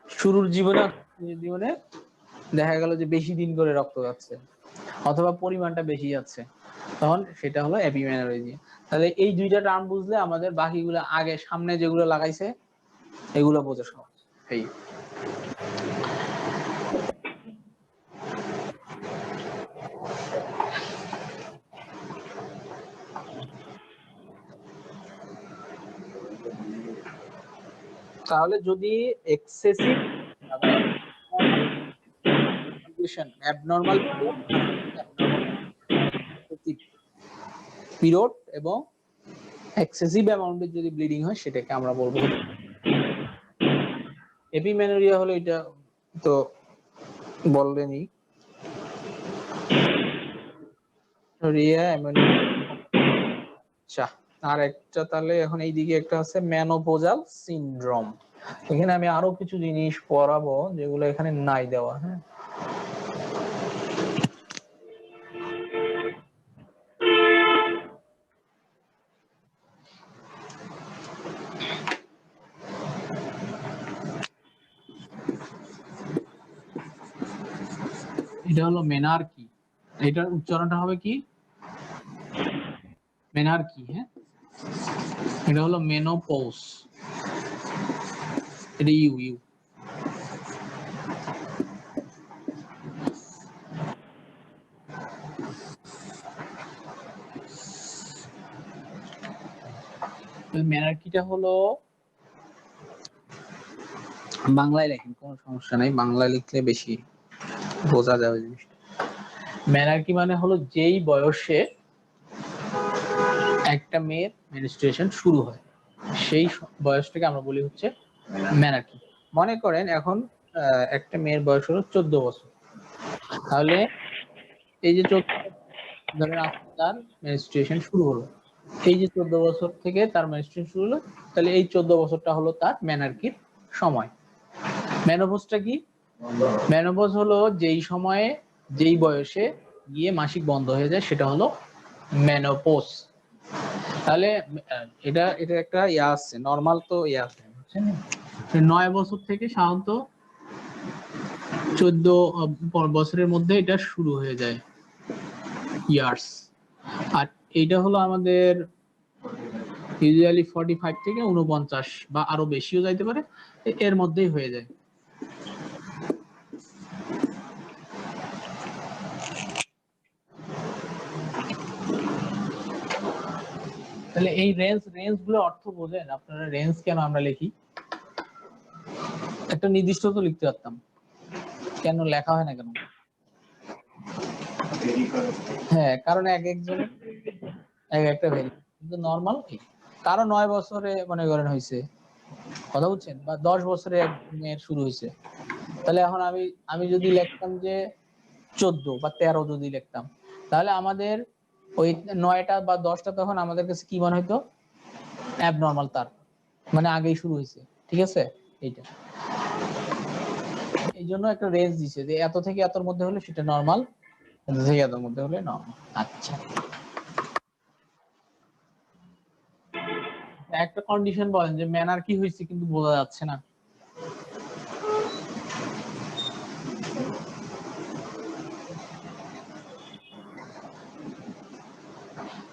শুরুর জীবনে দেখা গেল যে বেশি দিন করে রক্ত যাচ্ছে, অথবা পরিমাণটা বেশি যাচ্ছে, তখন সেটা হলো এপিম্যানোরেজিয়া। তাহলে এই দুইটা টার্ম বুঝলে আমাদের বাকিগুলো আগে সামনে যেগুলো লাগাইছে এগুলো বোঝা সহজ। এই তাহলে যদি এক্সেসিভ অ্যাবনর্মাল পিরিয়ড এবং এক্সেসিভ অ্যামাউন্টের যদি ব্লিডিং হয়, সেটাকে আমরা বলবো এপিম্যানোরিয়া। হলো এটা তো বললেনই, রিয়া আচ্ছা, আর একটা তাহলে এখন এইদিকে একটা আছে মেনোপজাল সিনড্রোম। এখানে আমি আরো কিছু জিনিস পড়াবো যেগুলো এখানে নাই দেওয়া। হ্যাঁ, এটা হলো মেনার্কি। এটার উচ্চারণটা হবে কি? মেনার্কি। হ্যাঁ, এটা হলো মেনোপজ, এটা ইউ ইউ। মেনার্কিটা হলো, বাংলায় লেখেন, কোনো সমস্যা নাই, বাংলায় লিখলে বেশি বোঝা যাবে জিনিসটা। মেনার্কি মানে হলো যেই বয়সে একটা মেয়ের মেনস্ট্রুয়েশন শুরু হয়, সেই বয়সটাকে আমরা বলি হচ্ছে মেনার্কি। মনে করেন এখন একটা মেয়ের বয়স হলো 14 বছর, তাহলে এই যে 14 ধরেন আজকে তার মেনস্ট্রুয়েশন শুরু হলো, এই যে 14 বছর থেকে তার মেনস্ট্রুয়েশন শুরু হলো, তাহলে এই 14 বছরটা হলো তার মেনার্কির সময়। মেনোপজটা কি? মেনোপজ হলো যেই সময়ে যেই বয়সে গিয়ে মাসিক বন্ধ হয়ে যায় সেটা হলো মেনোপজ। তাহলে এটা এটা একটা ইয়া আছে, নরমাল তো ইয়া আছে বুঝছেন? 9 বছর থেকে সাধারণত 14 বছরের মধ্যে এটা শুরু হয়ে যায় ইয়ার্স। আর এইটা হলো আমাদের ইউজুয়ালি 45 থেকে 49 বা আরো বেশিও যাইতে পারে, এর মধ্যেই হয়ে যায়। তাহলে এই রেঞ্জ গুলো অর্থ বোঝেন আপনারা? রেঞ্জ কেন আমরা লিখি? একটা নির্দিষ্ট তো লিখতে পারতাম, কেন লেখা হয় না কেন? হ্যাঁ, কারণ এক একজন এক একটা ভ্যারি, কিন্তু নরমাল কারো 9 বছরে মনে করেন হয়েছে, কথা বুঝছেন, বা 10 বছরে এক মেয়ের শুরু হয়েছে, তাহলে এখন আমি যদি লিখতাম যে 14 বা 13 যদি লিখতাম, তাহলে আমাদের ওই 9টা বা 10টা তখন আমাদের কাছে কি মনে হইতো? অ্যাবনর্মাল, তার মানে আগেই শুরু হয়েছে। ঠিক আছে, এইটা এই জন্য একটা রেঞ্জ দিছে যে এত থেকে এতর মধ্যে হলে সেটা নরমাল, এত থেকে এতর মধ্যে হলে নরমাল। আচ্ছা, একটা কন্ডিশন বলেন যে ম্যানার কি হয়েছে কিন্তু বোঝা যাচ্ছে না।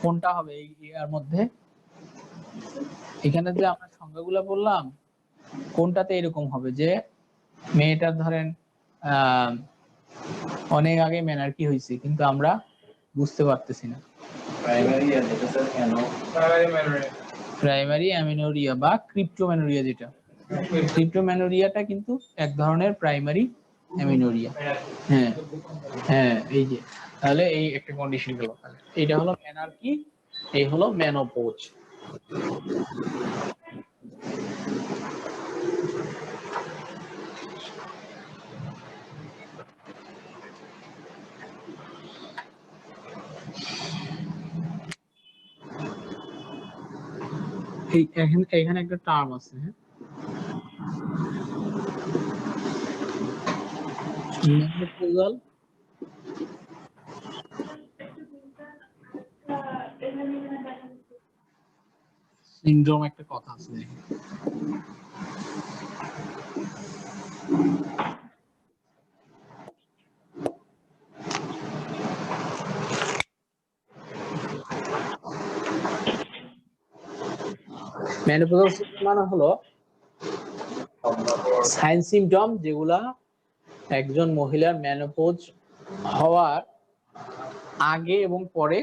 কোনটা হবে এর মধ্যে? এখানে যে আমরা সংখ্যাগুলো বললাম, কোনটাতে এরকম হবে যে মেয়েটার ধরেন অনেক আগে ম্যানার কি হয়েছে কিন্তু আমরা বুঝতে পারতেছি না? প্রাইমারি অ্যামিনোরিয়া বা ক্রিপ্টোম্যানোরিয়া, যেটা ক্রিপ্টোম্যানোরিয়াটা কিন্তু এক ধরনের প্রাইমারি অ্যামিনোরিয়া। হ্যাঁ হ্যাঁ, এই যে তাহলে এই একটা কন্ডিশন হলো, এটা হলো ম্যানার্কি, এই হলো মেনোপজ। এই এখানে একটা টার্ম আছে, হ্যাঁ, মেনোপজাল সিনড্রোম, একটা কথা আছে। মেনোপজাল সিনড্রোম মানে হলো সাইন সিমটম যেগুলা একজন মহিলার মেনোপজ হওয়ার আগে এবং পরে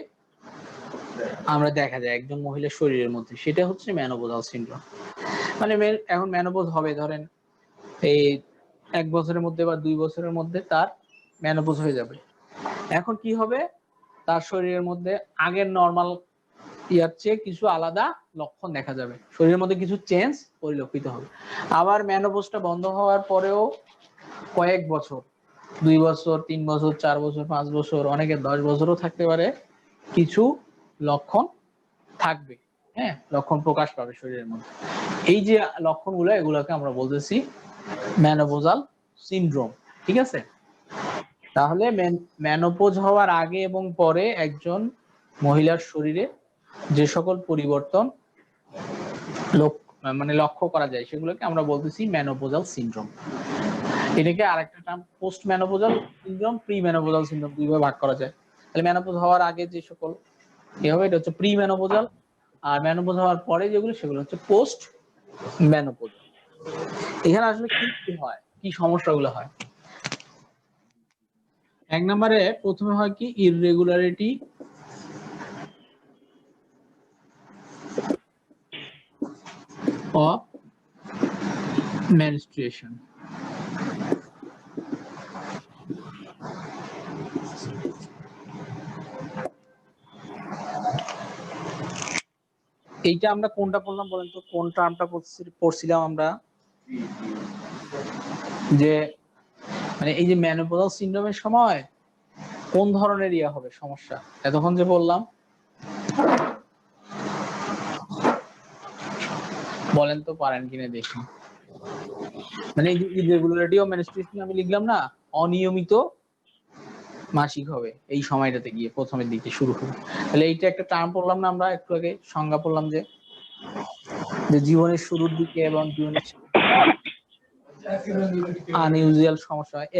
আমরা দেখা যায় একজন মহিলার শরীরের মধ্যে, সেটা হচ্ছে মেনোপজাল সিনড্রোম। মানে এখন মেনোপজ হবে ধরেন এই 1 বছরের মধ্যে বা 2 বছরের মধ্যে তার মেনোপজ হয়ে যাবে। এখন কি হবে? তার শরীরের মধ্যে আগের নরমাল ইয়ার চেয়ে কিছু আলাদা লক্ষণ দেখা যাবে, শরীরের মধ্যে কিছু চেঞ্জ পরিলক্ষিত হবে। আবার মেনোপজটা বন্ধ হওয়ার পরেও কয়েক বছর, 2 বছর, 3 বছর, 4 বছর, 5 বছর, অনেকে 10 বছরও থাকতে পারে, কিছু লক্ষণ থাকবে। হ্যাঁ, লক্ষণ প্রকাশ পাবে শরীরের মধ্যে। এই যে লক্ষণগুলো, এগুলোকে আমরা বলতেছি মেনোপজাল সিনড্রোম। ঠিক আছে, তাহলে মেনোপজ হওয়ার আগে এবং পরে একজন মহিলার শরীরে যে সকল পরিবর্তন মানে লক্ষ্য করা যায়, সেগুলোকে আমরা বলতেছি মেনোপজাল সিনড্রোম। এটাকে আরেকটা নাম post menopausal syndrome, pre menopausal syndrome, দুইভাবে ভাগ করা যায়। তাহলে মেনোপজ হওয়ার আগে যে সকল কি হবে, এটা হচ্ছে প্রি মেনোপজাল, আর মেনোপজ হওয়ার পরে যেগুলো সেগুলো হচ্ছে পোস্ট মেনোপজাল। এখানে আসলে কি হয়, কি সমস্যাগুলো হয়? 1 নম্বরে প্রথমে হয় কি, ইররেগুলারিটি অফ menstruation। এইটা আমরা কোনটা পড়লাম বলেন তো, কোন টার্মটা পড়ছিলাম আমরা, যে মানে এই যে মেনোপজাল সিনড্রোমের সময় কোন ধরনের হবে সমস্যা, এতক্ষণ যে বললাম, বলেন তো পারেন কিনা দেখি। মানে এই যে ইরেগুলারিটি অফ মেনস্ট্রুয়েশন আমি লিখলাম না, অনিয়মিত মাসিক হবে এই সময়টাতে গিয়ে, প্রথমের দিকে শুরু হবে। তাহলে এইটা একটা টার্ম পড়লাম না আমরা একটু আগে, সংজ্ঞা পড়লাম যে জীবনের শুরুর দিকে এবং জীবনের আনইউজুয়াল সমস্যা হয়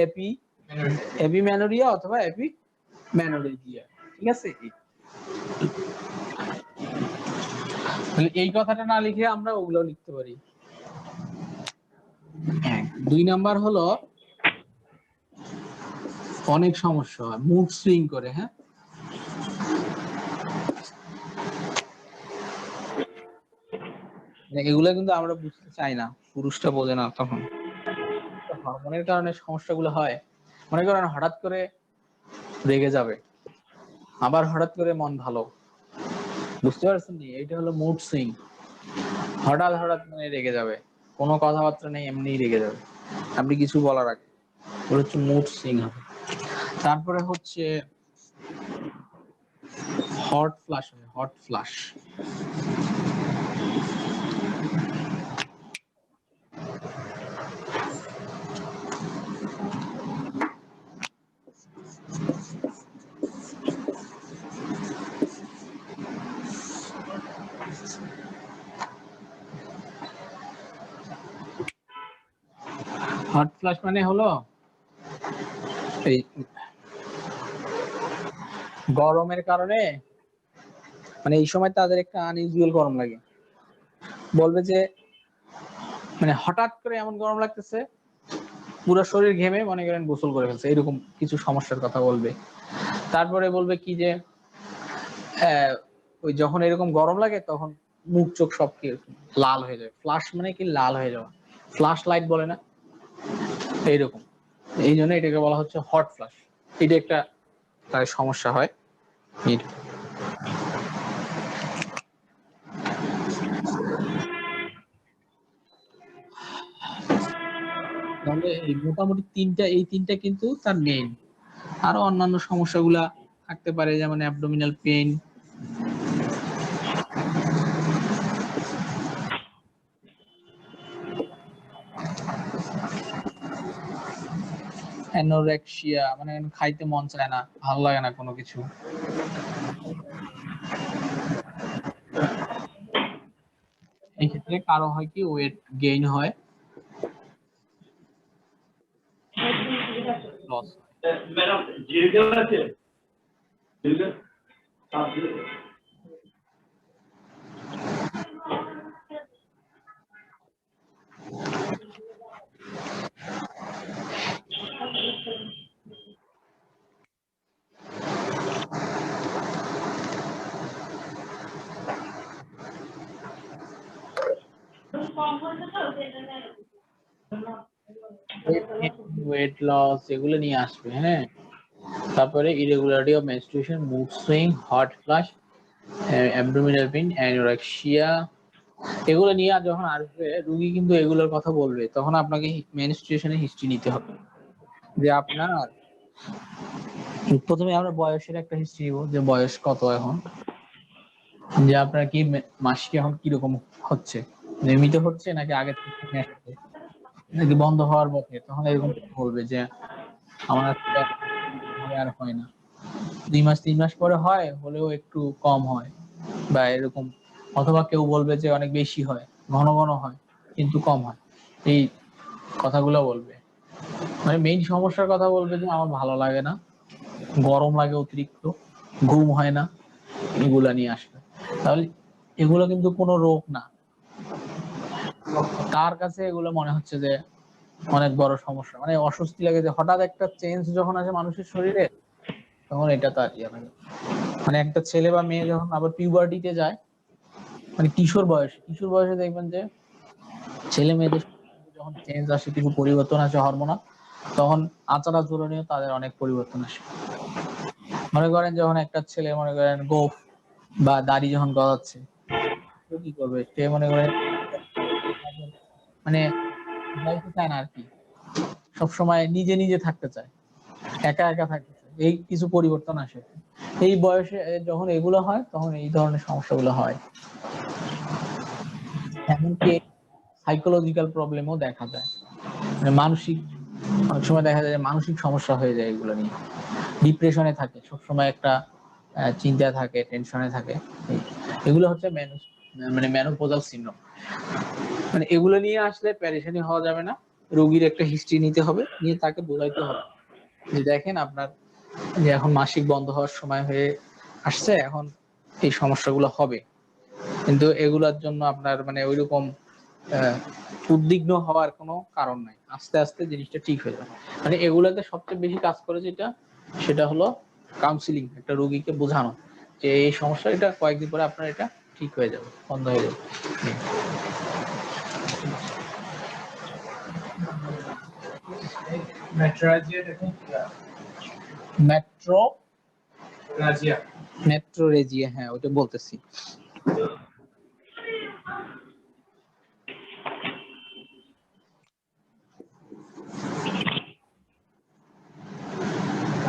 এপিমেনোরিয়া অথবা এপিমেনোরেজিয়া, ঠিক আছে। এই কথাটা না লিখে আমরা ওগুলো লিখতে পারি। 2 নাম্বার হলো অনেক সমস্যা হয়, মুড সুইং করে। হ্যাঁ, এগুলো কিন্তু আমরা বুঝতে চাই না, পুরুষটা বোঝে না তখন। হরমোনের কারণে সমস্যাগুলো হয়। মনে করেন হঠাৎ করে রেগে যাবে, আবার হঠাৎ করে মন ভালো, বুঝতে পারছেন নি? এইটা হলো মুড সুইং। হঠাৎ হঠাৎ মানে রেগে যাবে, কোনো কথাবার্তা নেই, এমনি রেগে যাবে আপনি কিছু বলার আগে, ওটা হচ্ছে মুড সুইং হবে। তারপরে হচ্ছে হট ফ্লাশ হবে, হট ফ্লাশ। হট ফ্লাশ মানে হলো এই গরমের কারণে, মানে এই সময় তাদের একটা আনইউজুয়াল গরম লাগে, বলবে যে মানে হঠাৎ করে এমন গরম লাগতেছে, পুরো শরীর ঘেমে মনে করেন গোসল করে ফেলছে, এরকম কিছু সমস্যার কথা বলবে। তারপরে বলবে কি যে ওই যখন এরকম গরম লাগে তখন মুখ চোখ সব কি লাল হয়ে যায়। ফ্লাশ মানে কি লাল হয়ে যাওয়া, ফ্লাশ লাইট বলে না, এইরকম। এই জন্য এটাকে বলা হচ্ছে হট ফ্লাশ। এটা একটা তার সমস্যা হয়। তাহলে এই মোটামুটি এই তিনটা কিন্তু তার মেইন। আরো অন্যান্য সমস্যাগুলা থাকতে পারে, যেমন অ্যাবডোমিনাল পেইন, অ্যানোরেক্সিয়া, মানে খাইতে মন চায় না, ভালো লাগে না কোনো কিছু। এই ক্ষেত্রে কারো হয় কি ওয়েট গেইন হয়, লস হয়। ম্যাডাম জিরো আছে, ওয়েট লস এগুলো নিয়ে আসবে। হ্যাঁ, তারপরে irregularity of menstruation, mood swing, hot flush, abdominal pain, anorexia, এগুলো নিয়ে যখন আসবে রুগী কিন্তু এগুলোর কথা বলবে, তখন আপনাকে মেনস্ট্রুয়েশনের হিস্ট্রি নিতে হবে। যে আপনার প্রথমে আমরা বয়সের একটা হিস্ট্রি নিব, যে বয়স কত এখন, যে আপনার কি মাসিক এখন কিরকম হচ্ছে, নিয়মিত হচ্ছে নাকি আগে থেকে আসছে, নাকি বন্ধ হওয়ার পথে, তখন এরকম বলবে যে আমার আর হয় না, 2 মাস 3 মাস পরে হয়, হলেও একটু কম হয় বা এরকম। অথবা কেউ বলবে যে অনেক বেশি হয়, ঘন ঘন হয় কিন্তু কম হয়, এই কথাগুলো বলবে। মানে মেইন সমস্যার কথা বলবে যে আমার ভালো লাগে না, গরম লাগে অতিরিক্ত, ঘুম হয় না, এগুলা নিয়ে আসবে। তাহলে এগুলো কিন্তু কোনো রোগ না, তার কাছে এগুলো মনে হচ্ছে যে অনেক বড় সমস্যা, মানে অস্বস্তি লাগে, যে হঠাৎ একটা চেঞ্জ যখন আসে মানুষের শরীরে, তখন এটা তার লাগে। মানে একটা ছেলে বা মেয়ে যখন আবার পিউবার্টিতে যায়, মানে কিশোর বয়সে দেখবেন যে ছেলে মেয়েদের যখন চেঞ্জ আসে, কিছু পরিবর্তন আসে হরমোনাল, তখন আচার আচরণেও তাদের অনেক পরিবর্তন আসে। মনে করেন যখন একটা ছেলে মনে করেন গোঁফ বা দাড়ি যখন গজাচ্ছে, কি করবে, সে মনে করে মানে যাইতে চায় না আর কি, সবসময় নিজে নিজে থাকতে চায়, একা একা থাকতে চায়, এই কিছু পরিবর্তন আসে এই বয়সে। যখন এগুলো হয় তখন এই ধরনের সমস্যাগুলো হয়। এমনকি সাইকোলজিক্যাল প্রবলেমও দেখা যায়, মানে মানসিক, অনেক সময় দেখা যায় যে মানসিক সমস্যা হয়ে যায় এগুলো নিয়ে, ডিপ্রেশনে থাকে, সবসময় একটা চিন্তা থাকে, টেনশনে থাকে। এগুলো হচ্ছে মানে মেনোপজাল সিনড্রোম। মানে এগুলো নিয়ে আসলে পেরেশানি হওয়া যাবে না, রোগীর একটা হিস্ট্রি নিতে হবে, নিয়ে তাকে বোঝাইতে হবে যে দেখেন আপনার যে এখন মাসিক বন্ধ হওয়ার সময় হয়ে আসছে, এখন এই সমস্যাগুলো হবে, কিন্তু এগুলোর জন্য আপনার মানে ওইরকম উদ্বিগ্ন হওয়ার কোনো কারণ নাই, আস্তে আস্তে জিনিসটা ঠিক হয়ে যাবে। মানে এগুলাতে সবচেয়ে বেশি কাজ করে যেটা, সেটা হলো কাউন্সিলিং, একটা রোগীকে বোঝানো যে এই সমস্যা, এটা কয়েকদিন পরে আপনার এটা ঠিক হয়ে যাবে, বন্ধ হয়ে যাবে। মেট্রো রেজিয়া, হ্যাঁ ওটা বলতেছি।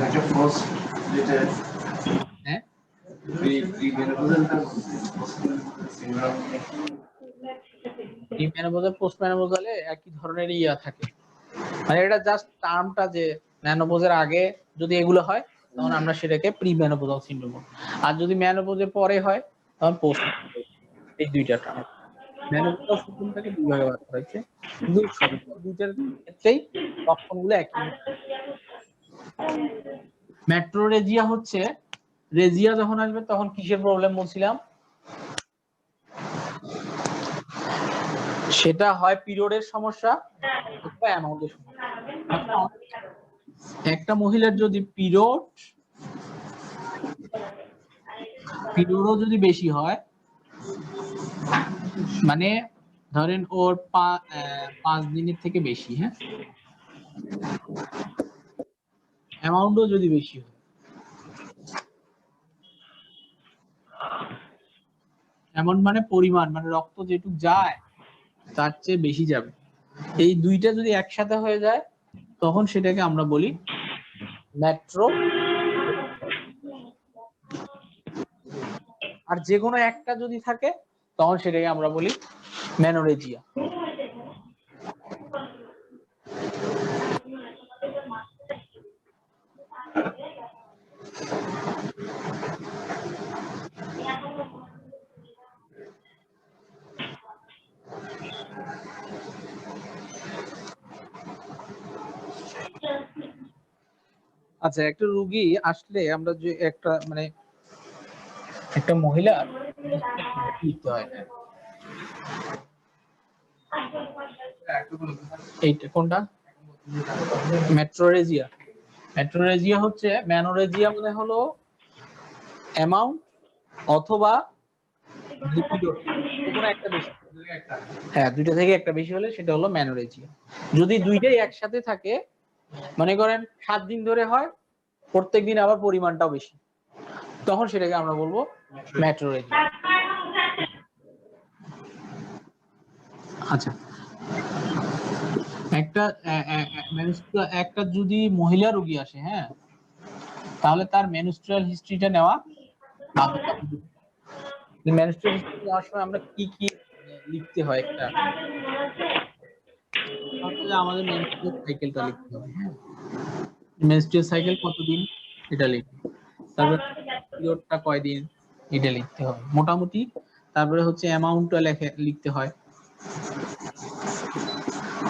একটা পোস্ট যেটা হ্যাঁ, প্রিমেনোপজাল পোস্ট মেনোপজালে একই ধরনের ইয়া থাকে, মানে এটা জাস্ট টার্মটা যে মেনোপজের আগে যদি এগুলো হয় তখন আমরা সেটাকে প্রি মেনোপজাল সিনড্রোম বলি, আর যদি মেনোপজের পরে হয় তখন পোস্ট। এই দুইটা টার্ম, মেনোপজাল সিনড্রোমটাকে দুই ভাগে ভাগ করা হয়েছে, কিন্তু দুইটার ক্ষেত্রেই লক্ষণগুলো একই। মেট্রোরেজিয়া হচ্ছে, রেজিয়া যখন আসবে তখন কিসের প্রবলেম বলছিলাম, সেটা হয় পিরিয়ডের সমস্যা অথবা অ্যামাউন্টের সমস্যা। এখন একটা মহিলার যদি পিরিয়ডও যদি বেশি হয়, মানে ধরেন ওর 5 দিনের থেকে বেশি, হ্যাঁ, অ্যামাউন্টও যদি বেশি হয়, অ্যামাউন্ট মানে পরিমাণ, মানে রক্ত যেটুকু যায় তার চেয়ে বেশি যাবে, এই দুইটা যদি একসাথে হয়ে যায় তখন সেটাকে আমরা বলি মেট্রো, আর যে কোনো একটা যদি থাকে তখন সেটাকে আমরা বলি মেনোরেজিয়া। আচ্ছা, একটা রোগী আসলে আমরা যে একটা মানে একটা মহিলার লিখতে হয়, এইটা কোনটা, মেট্রোরেজিয়া। মেট্রোরেজিয়া হচ্ছে, মেনোরেজিয়া মানে হলো অ্যামাউন্ট অথবা লিপিডর, কোনো একটা বেশি, হ্যাঁ দুইটা থেকে একটা বেশি হলে সেটা হলো মেনোরেজিয়া। যদি দুইটাই একসাথে থাকে, মনে করেন 7 দিন ধরে হয়, প্রত্যেকদিন আবার পরিমাণটাও বেশি, তখন সেটাকে আমরা বলবো মেট্রোরেজিয়া। আচ্ছা, একটা যদি মহিলা রোগী আসে, হ্যাঁ, তাহলে তার মেনস্ট্রুয়াল হিস্ট্রিটা নেওয়া বাধ্যতামূলক। মেনস্ট্রুয়াল হিস্ট্রি নেওয়ার সময় আমরা কি কি লিখতে হয়, একটা আমাদের মেনস্ট্রুয়াল সাইকেলটা লিখতে হবে, হ্যাঁ, মেনস্ট্রুয়াল সাইকেল কতদিন এটা লিখতে, তারপর পিরিয়ডটা কয়দিন এটা লিখতে হবে মোটামুটি, তারপরে হচ্ছে অ্যামাউন্টটা লিখতে হয়,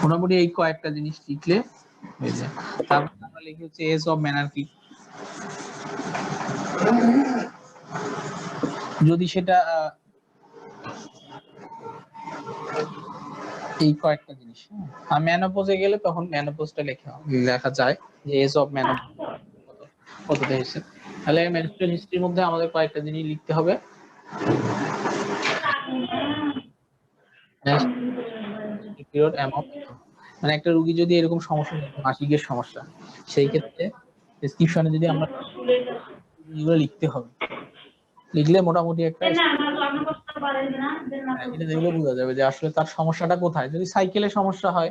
মোটামুটি এই কয়েকটা জিনিস লিখলে হয়ে যায়। তারপর আমরা লিখি হচ্ছে এজ অফ ম্যানার্কি, যদি সেটা এই কয়েকটা জিনিস, আর মেনোপজে গেলে তখন মেনোপজটা লেখা যায় যে এজ অফ মেনোপজ কতটা হয়েছে। তাহলে মেনস্ট্রুয়াল হিস্ট্রির মধ্যে আমাদের কয়েকটা জিনিস লিখতে হবে, পিরিয়ড, অ্যামাউন্ট। মানে একটা রোগী যদি এরকম সমস্যা, মাসিকের সমস্যা, সেই ক্ষেত্রে প্রেসক্রিপশনে যদি আমরা এগুলো লিখতে হবে, লিখলে মোটামুটি একটা এটা দেখলে বোঝা যাবে যে আসলে তার সমস্যাটা কোথায়। যদি সাইকেলের সমস্যা হয়,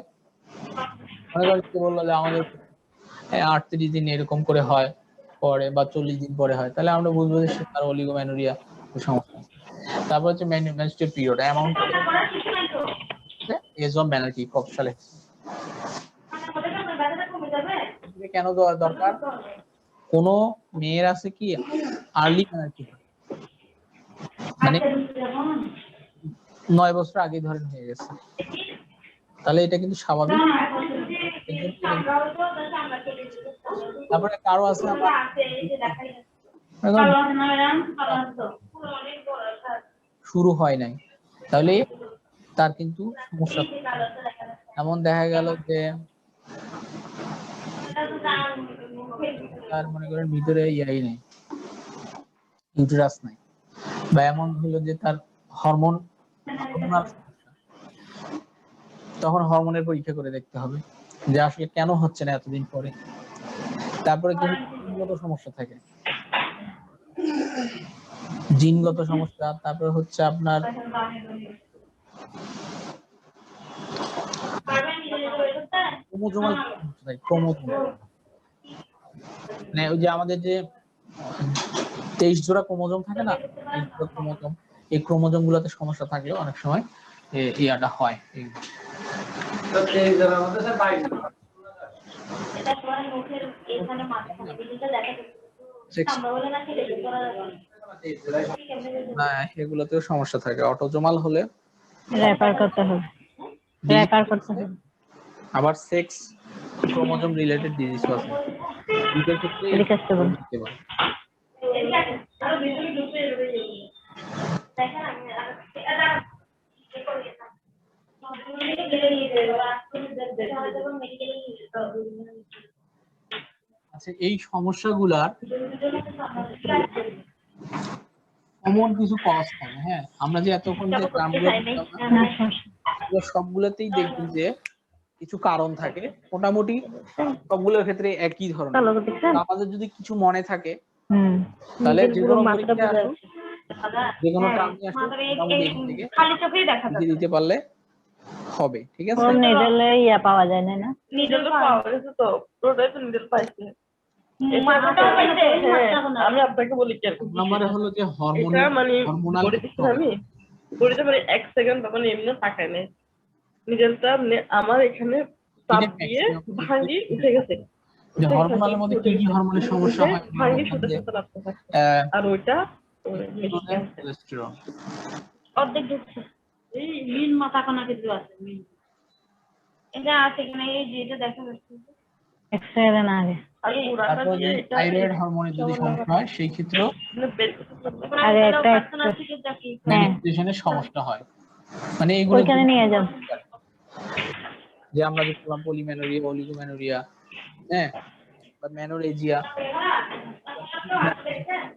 মনে করেন কি বললো যে আমাদের 38 দিন এরকম করে হয় পরে বা 40 দিন পরে হয়, তাহলে আমরা বুঝবো যে তার অলিগোম্যানুরিয়া সমস্যা। তারপর হচ্ছে menstrual period, amount age of menarche কত সালে, কেন দেওয়া দরকার? কোন মেয়ের আছে কি আর্লি মেনার্কি, মানে 9 বছর আগে ধরেন হয়ে গেছে, তাহলে এটা কিন্তু স্বাভাবিক। তারপরে কারো আছে আবার শুরু হয় নাই, তাহলে তার কিন্তু সমস্যা। এমন দেখা গেল যে তার মনে করেন ভিতরে ইয়াই নেই, ইউটেরাস নাই, বা এমন হলো যে তার হরমোন, তখন হরমোনের পরীক্ষা করে দেখতে হবে যে আসলে কেন হচ্ছে না এতদিন পরে। তারপরে কিন্তু জিনগত সমস্যা থাকে, জিনগত সমস্যা। তারপরে হচ্ছে আপনার ক্রোমোজোমাল সমস্যা থাকে, ক্রোমোজোম, মানে ওই যে আমাদের যে 23 জোড়া ক্রোমোজোম থাকে না, 23 জোড়া ক্রোমোজোম, এই ক্রোমোজোম গুলোতে সমস্যা থাকলে অনেক সময় ইয়াটা হয়। না, এগুলোতেও সমস্যা থাকে। অটোজোমাল হলে রেফার করতে হবে, রেফার করতে হবে। আবার সেক্স ক্রোমোজোম রিলেটেড ডিজিজ আছে, দুটোর ক্ষেত্রে দিতে পারে। আচ্ছা, এই সমস্যাগুলার কমন কিছু কজ থাকে। হ্যাঁ, আমরা যে এতক্ষণ যে নামগুলো সবগুলোতেই দেখবেন যে কিছু কারণ থাকে, মোটামুটি সবগুলোর ক্ষেত্রে একই ধরনের। আমাদের যদি কিছু মনে থাকে তাহলে যে কোনো পরীক্ষায় আসুক, যে কোনো টার্মে আসুক, মোটামুটি এখান থেকে লিখে দিতে পারলে হবে। ঠিক আছে, নিডলে ইয়া পাওয়া যায় না, নিডল পাওয়া গেছে তো, পুরোটাই তো নিডল পাইছে। আমি আপনাকে বলি কি নাম্বারে হলো যে হরমোন, মানে হরমোনাল আমি বডিতে মানে 1 সেকেন্ড মানে এমনি তাকায় নাই, নিডলটা আমার এখানে চাপ দিয়ে ভাঙি উঠে গেছে। যে হরমোনালের মধ্যে কি কি হরমোনের সমস্যা হয়, ভাঙি শুধু শুধু লাগতে থাকে, আর ওইটা কোলেস্টেরল অর্ধেক ঢুকছে। এই মিন মাথা কোনা কিছু আছে, মিন এটা আছে কিনা এই যে এটা দেখা যাচ্ছে এক্সরে না আগে। তারপর যে থাইরয়েড হরমোনের যদি সমস্যা হয় সেই ক্ষেত্রেও আগে একটা ম্যানিপুলেশনের সমস্যা হয়। মানে এইগুলো ওইখানে নিয়ে যাও, যে আমরা যে বললাম পলিমেনোরিয়া, অলিগোমেনোরিয়া, হ্যাঁ, বা মেনোরেজিয়া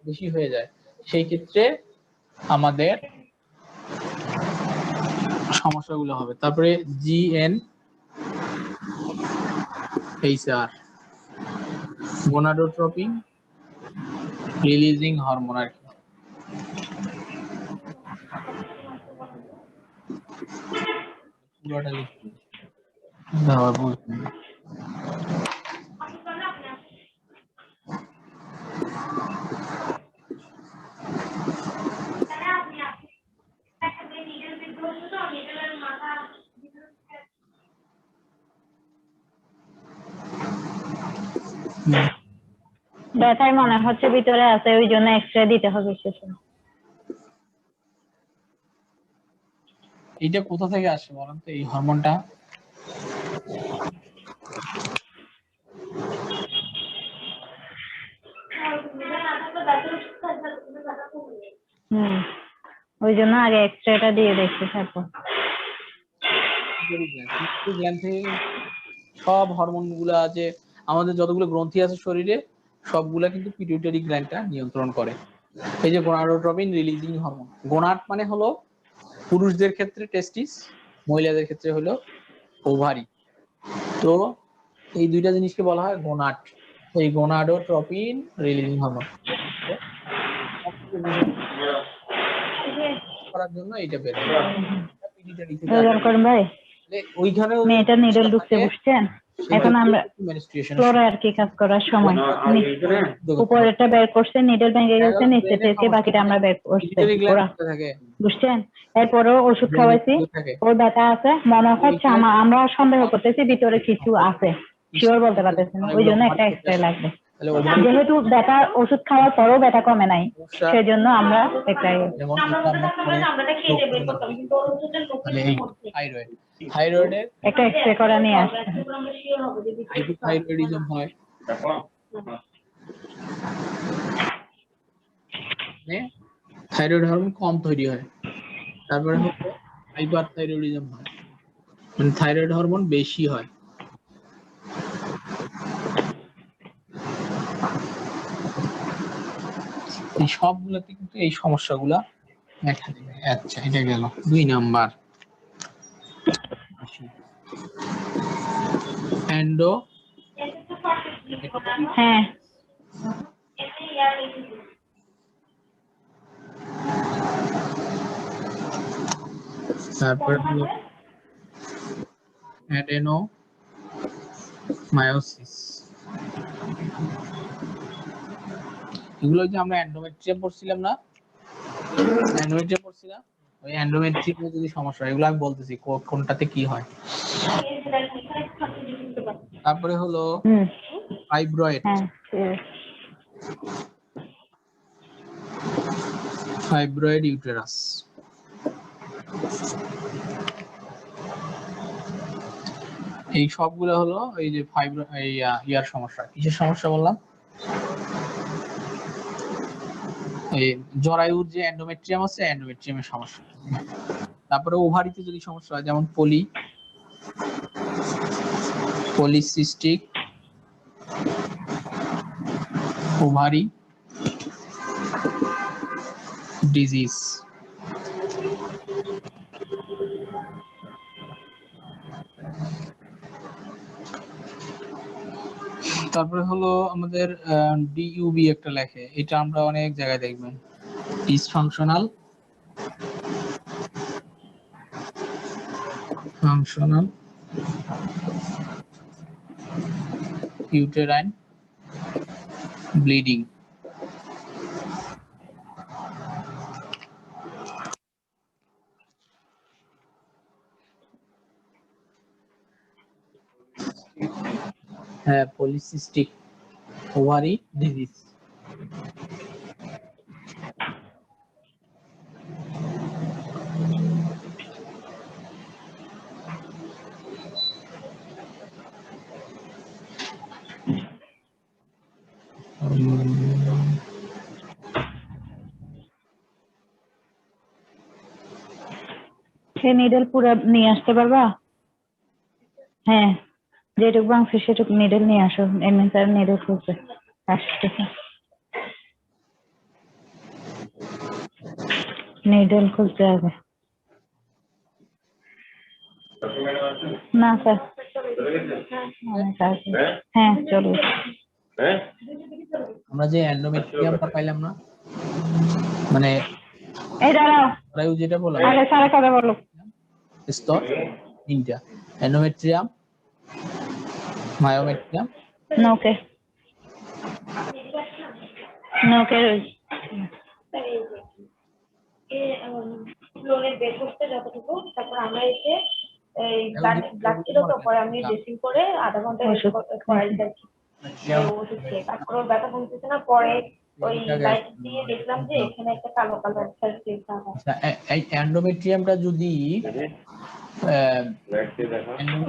বেশি হয়ে যায়, সেই ক্ষেত্রে আমাদের সমস্যাগুলো হবে। তারপরে GN HR, gonadotropin releasing hormone আর কি। পুরোটা লিখতে ব্যথায় মনে হচ্ছে ভিতরে আছে, ওই জন্য এক্সরে দিতে হবে শেষে। এইটা কোথা থেকে আসে বলেন তো, এই হরমোনটা? ওই জন্য আগে এক্সরেটা দিয়ে দেখতে থাকবো। সব হরমোন গুলা যে আমাদের যতগুলো গ্রন্থি আছে শরীরে, সবগুলা কিন্তু পিটুইটারি গ্ল্যান্ডটা নিয়ন্ত্রণ করে। এই যে গোনাডোট্রপিন রিলিজিং হরমোন, গোনাড মানে হলো পুরুষদের ক্ষেত্রে টেস্টিস, মহিলাদের ক্ষেত্রে হলো ওভারি। তো এই দুইটা জিনিসকে বলা হয় গোনাড। এই গোনাডোট্রপিন রিলিজিং হরমোন করার জন্য এটা বের হয় পিডিটারি থেকে এরকম করেন ভাই ওইখানেও মেয়েটা নিডল ঢুকছে বুঝছেন এখন আমরা মেনস্ট্রুয়েশন ফ্লোরে আর কি কাজ করার সময় উপরেরটা বের করছে নিডল ভেঙে গেছে নিচে থেকে বাকিটা আমরা বের করছি ওরা থাকে বুঝছেন এরপরও ওষুধ খাওয়াইছি ওর ব্যথা আছে মনে হচ্ছে আমরা সন্দেহ করতেছি ভিতরে কিছু আছে শিওর বলতে পারতেছি না ওই জন্য একটা এক্সরে লাগবে যেহেতু ব্যথা ওষুধ খাওয়ার পরেও ব্যথা কমে নাই সেই জন্য আমরা একটা যেমন আমরা খেয়ে বের করতাম কিন্তু ওর ওষুধের তাহলে এই থাইরয়েডের একটা এক্সরে করা নিয়ে আসছে আমরা শিওর হবো যে হাইপোথাইরয়েডিজম হয় থাইরয়েড হরমোন কম তৈরি হয় তারপরে হচ্ছে হাইপারথাইরয়েডিজম হয় মানে থাইরয়েড হরমোন বেশি হয় এই সবগুলোতে কিন্তু এই সমস্যাগুলা দেখা দেবে আচ্ছা এটা গেল 2 নাম্বার এন্ডো হ্যাঁ তারপরে হলো অ্যাডেনো মায়োসিস এগুলো যে আমরা এন্ডোমেট্রিয়াম পড়ছিলাম না এন্ডোমেট্রিয়াম পড়ছিলাম ওই এন্ডোমেট্রিয়ামে যদি সমস্যা হয় এগুলো আমি বলতেছি কোনটাতে কি হয় তারপরে হলো ফাইব্রয়েড ফাইব্রয়েড ইউটেরাস এই সবগুলো হলো এই যে ইয়ার সমস্যা কিসের সমস্যা বললাম এই জরায়ুর যে এন্ডোমেট্রিয়াম আছে এন্ডোমেট্রিয়ামের সমস্যা তারপরে ওভারিতে যদি সমস্যা হয় যেমন পলিসিস্টিক ওভারি ডিজিজ তারপরে হলো আমাদের ডিইউবি একটা লেখে এটা আমরা অনেক জায়গায় দেখবেন ডিসফাংশনাল ইউটেরাইন ব্লিডিং হ্যাঁ পলিসিস্টিক ওভারি ডিজিজ সে নিডল পুরো নিয়ে আসতে পারবা হ্যাঁ যেটুকু ভাঙছে সেটুকু নিডল নিয়ে আসো এমনি তার নিডল খুলছে আসতেছে নিডল খুলতে হবে না স্যার হ্যাঁ চলো আমরা যে এন্ডোমেট্রিয়ামটা পাইলাম না মানে এই দাঁড়াও জরায়ু যেটা বললাম আগে স্যারের কথা বলো স্তর তিনটা এন্ডোমেট্রিয়াম মায়োমেট্রিয়াম নোকে লোনের বের করতে যতটুকু তারপর আমরা এসে এই ব্লাড ছিল তো পরে আমি ড্রেসিং করে আধা ঘন্টা ওষুধ করাই যাচ্ছি ওষুধ খেয়ে তারপর ওর ব্যথা কমতেছে না পরে ওই লাইট দিয়ে দেখলাম যে এখানে একটা কালো কালো একটা এই এন্ডোমেট্রিয়ামটা যদি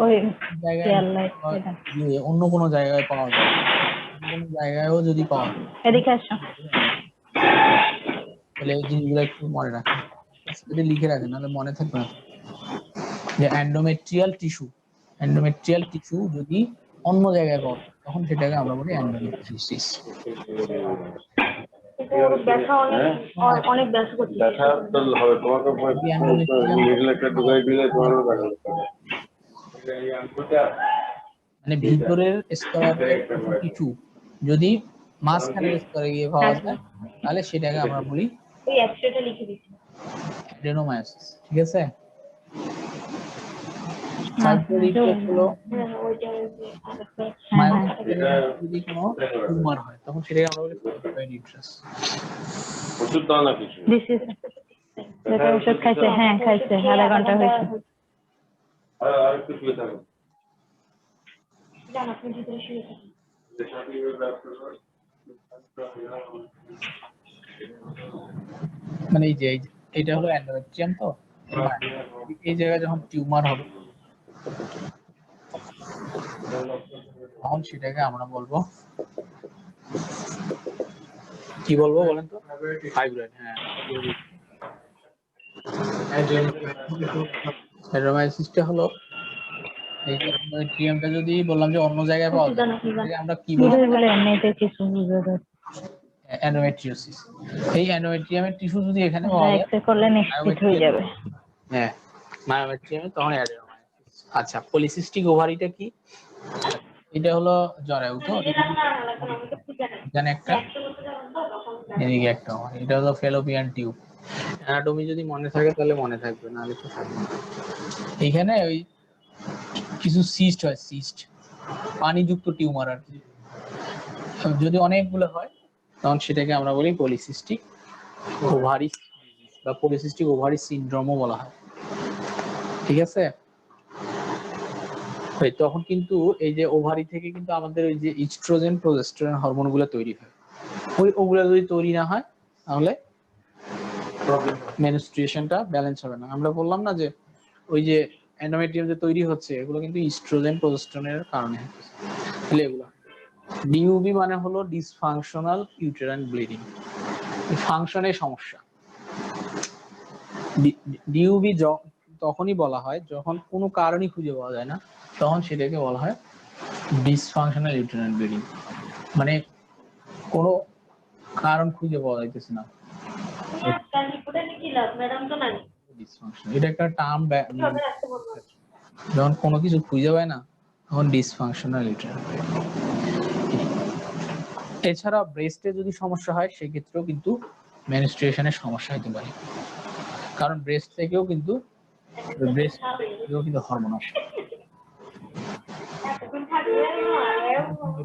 ওই অন্য কোনো জায়গায় পাওয়া যায় কোনো জায়গায়ও যদি পাওয়া যায় এদিকে আসো তাহলে এই জিনিসগুলো একটু মনে রাখেন যদি লিখে রাখেন নাহলে মনে থাকবে না যে এন্ডোমেট্রিয়াল টিস্যু যদি অন্য জায়গায় পাওয়া যায় তখন সেটাকে আমরা বলি এন্ডোমেট্রিয়াসিস ব্যথা অনেক ব্যথা করছে দেখা তো হবে তোমাকে মিডল একটা ঢুকাই দিলে তোমার মানে ভিতরের স্তরের কিছু যদি মাঝখানের স্তরে গিয়ে পাওয়া যায় তাহলে সেটাকে আমরা বলি ওই এক্সট্রাটা লিখে দিচ্ছি অ্যাডেনোমায়োসিস, ঠিক আছে। ফাইব্রোইড হলো ওইটা ওই যে আরেকটা যদি কোনো টিউমার হয় তখন সেটাকে আমরা বলি ফাইব্রয়েড ইউটেরাস। ওষুধ দাও না কিছু। দিস ইজ যেটা ওষুধ খাইছে, হ্যাঁ খাইছে, আধা ঘন্টা হয়েছে। আর একটু শুয়ে থাকো। জান আপনি ভিতরে শুয়ে থাকুন। মানে এই যে এটা হলো এন্ডোমেট্রিয়াম, তো এই জায়গায় যখন টিউমার হবে তখন সেটাকে আমরা বলবো কি বলবো বলেন তো? ফাইব্রয়েড। হ্যাঁ, অ্যাডেনোমায়োসিসটা হলো এই যে এন্ডোমেট্রিয়ামটা যদি বললাম যে অন্য জায়গায় পাওয়া যায় সেটাকে আমরা কি বলবো? বলে এমনিতে কিছু বুঝে এন্ডোমেট্রিওসিস। এই এন্ডোমেট্রিয়ামের টিস্যু যদি এখানে পাওয়া যায় এক্সরে করলে নিশ্চিত হয়ে যাবে। হ্যাঁ, মায়োমেট্রিয়ামে তখন অ্যাডেনোমায়োসিস। আচ্ছা, পলিসিস্টিক ওভারিটা কি? এটা হলো জরায়ু, তো এখানে একটা এদিকে একটা, এটা হলো ফেলোপিয়ান টিউব। অ্যানাটমি যদি মনে থাকে তাহলে মনে থাকবে, নাহলে তো থাকবে না। এখানে ওই কিছু সিস্ট হয়, সিস্ট পানিযুক্ত টিউমার আর কি। যদি অনেকগুলো হয় তখন সেটাকে আমরা বলি পলিসিস্টিক ওভারি বা পলিসিস্টিক ওভারি সিনড্রোমও বলা হয়, ঠিক আছে। তখন কিন্তু এই যে ওভারি থেকে কিন্তু আমাদের ওই যে ইস্ট্রোজেন প্রোজেস্টেরন হরমোনগুলো তৈরি হয়। ওগুলো যদি তৈরি না হয় তাহলে মেনস্ট্রুয়েশনটা ব্যালেন্স হবে না। আমরা বললাম না যে ওই যে এন্ডোমেট্রিয়াম যে তৈরি হচ্ছে এগুলো কিন্তু ইস্ট্রোজেন প্রোজেস্টেরনের কারণে হচ্ছে। তাহলে এগুলো ডিইউবি মানে হলো ডিসফাংশনাল ইউটেরাইন ব্লিডিং, ফাংশনের সমস্যা। ডিইউবি তখনই বলা হয় যখন কোনো কারণই খুঁজে পাওয়া যায় না, তখন সেটাকে বলা হয় ডিসফাংশনাল ইউটেরাইন ব্লিডিং, মানে কোনো কারণ খুঁজে পাওয়া যাইতেছে না। এটা একটা টার্ম, যখন কোনো কিছু খুঁজে পায় না তখন ডিসফাংশনাল ইউটেরাইন ব্লিডিং। এছাড়া ব্রেস্টে যদি সমস্যা হয় সেক্ষেত্রেও কিন্তু মেনস্ট্রুয়েশনের সমস্যা হতে পারে, কারণ ব্রেস্ট থেকেও কিন্তু হরমোন আসে।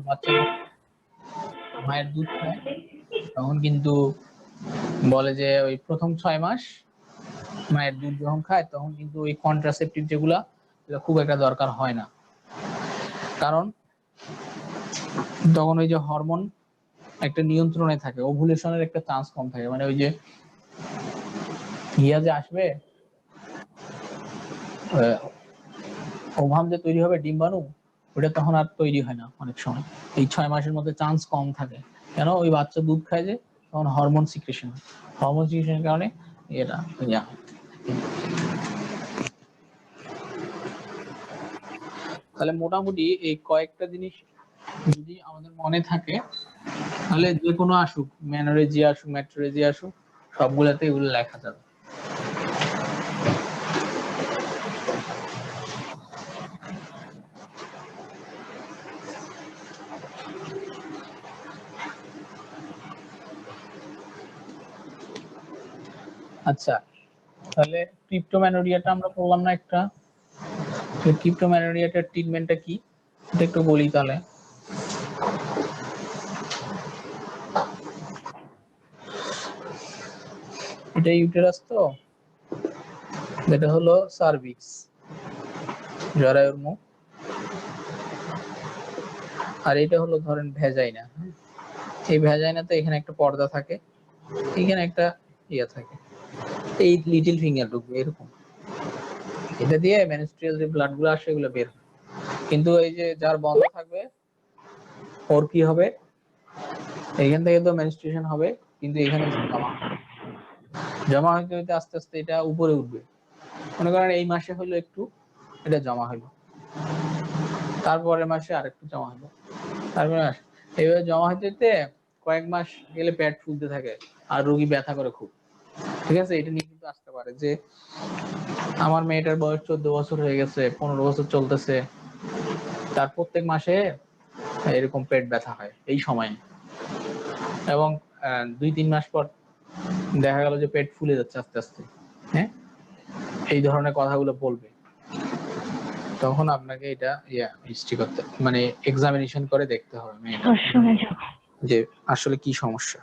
বাচ্চা মায়ের দুধ খায় তখন কিন্তু বলে যে ওই প্রথম 6 মাস মায়ের দুধ যখন খায় তখন কিন্তু ওই কন্ট্রাসেপটিভ যেগুলা খুব একটা দরকার হয় না, কারণ তখন ওই যে হরমোন একটা নিয়ন্ত্রণে থাকে, ওভুলেশনের একটা চান্স কম থাকে। মানে ওই যে ইয়া যে আসবে, ওভাম যে তৈরি হবে ডিম্বাণু, ওটা তখন আর তৈরি হয় না অনেক সময়। এই 6 মাসের মধ্যে চান্স কম থাকে, কেন? ওই বাচ্চা দুধ খায় যে তখন হরমোন সিক্রেশন, হরমোন সিক্রেশনের কারণে এটা ইয়া। তাহলে মোটামুটি এই কয়েকটা জিনিস যদি আমাদের মনে থাকে তাহলে যে কোনো আসুক, ম্যানোরেজিয়া আসুক, ম্যাট্রোরেজিয়া আসুক, সবগুলাতে এগুলো লেখা যাবে। আচ্ছা, তাহলে ক্রিপ্টোম্যানোরিয়াটা আমরা পড়লাম না একটা? ক্রিপ্টোম্যানোরিয়াটার ট্রিটমেন্টটা কি এটা একটু বলি তাহলে। এটা ইউটেরাস, তো এটা হলো সার্ভিক্স, জরায়ুর মুখ, আর এটা হলো ধরেন ভ্যাজাইনা। এই ভ্যাজাইনাতে এখানে একটা পর্দা থাকে, এখানে একটা ইয়া থাকে, এই লিটল ফিঙ্গার ঢুকবে এরকম, এটা দিয়ে মেনস্ট্রুয়াল যে ব্লাড গুলো আসে এগুলো বের হয়। কিন্তু এই যে যার বন্ধ থাকবে ওর কি হবে, এখান থেকে তো মেনস্ট্রুয়েশন হবে কিন্তু এখানে জমা হইতে হইতে আস্তে আস্তে এটা উপরে উঠবে। মনে করেন এই মাসে হলো একটু, এটা জমা হলো, তারপরের মাসে আরেকটু জমা হলো, তারপরে এইভাবে জমা হইতে হইতে কয়েক মাস গেলে পেট ফুলতে থাকে আর রোগী ব্যথা করে খুব, ঠিক আছে। এটা নিয়ে কিন্তু আসতে পারে যে আমার মেয়েটার বয়স 14 বছর হয়ে গেছে, 15 বছর চলতেছে, তার প্রত্যেক মাসে এরকম পেট ব্যথা হয় এই সময়ে, এবং 2-3 মাস পর দেখা গেল যে পেট ফুলে যাচ্ছে আস্তে আস্তে, হ্যাঁ। এই ধরনের কথাগুলো বলবে, তখন আপনাকে এটা হিস্ট্রি করতে মানে এক্সামিনেশন করে দেখতে হবে মেয়েটা যে আসলে কি সমস্যা।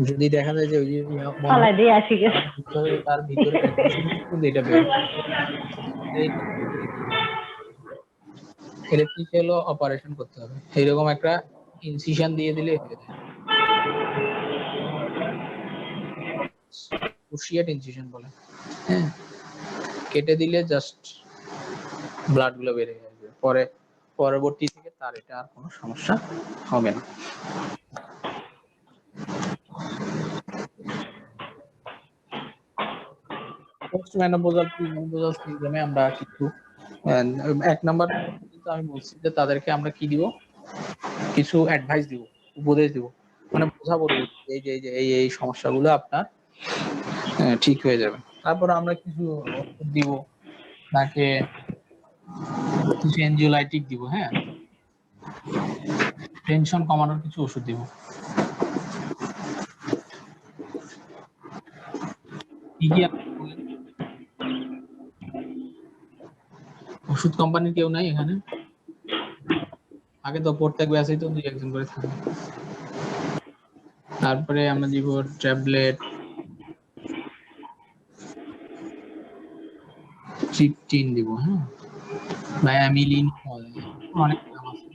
যদি দেখা যায় যে ওই যে ফালাই দিয়ে আসি গে। তার ভিতরে এটা বের ইলেকট্রিক্যাল অপারেশন করতে হবে, এইরকম একটা ইনসিশন দিয়ে দিলে হয়ে যায়। ক্রুশিয়েট ইনসিশন বলে, হ্যাঁ, কেটে দিলে জাস্ট ব্লাড গুলো বেরিয়ে যাবে, পরে পরবর্তী থেকে তার এটা আর কোনো সমস্যা হবে না। পোস্ট মেনোপজাল প্রিমেনোপজাল সিনড্রোমে আমরা কিছু এক নাম্বার কিন্তু আমি বলছি যে তাদেরকে আমরা কি দিব, কিছু অ্যাডভাইস দিব, উপদেশ দিব, মানে বোঝাবো এই যে এই সমস্যাগুলো আপনার ঠিক হয়ে যাবে। তারপর আমরা কিছু ওষুধ দিব তাকে, কিছু এনজিওলাইটিক দিব, হ্যাঁ, টেনশন কমানোর কিছু ওষুধ দিব। কি কি আপনি বলেন? ওষুধ কোম্পানির কেউ নাই এখানে? আগে তো প্রত্যেক ব্যাচেই তো 2-1 জন করে থাকে। তারপরে আমরা দিব ট্যাবলেট, ট্রিপটিন দিব, হ্যাঁ, বা অ্যামিলিন, অনেক নাম আছে।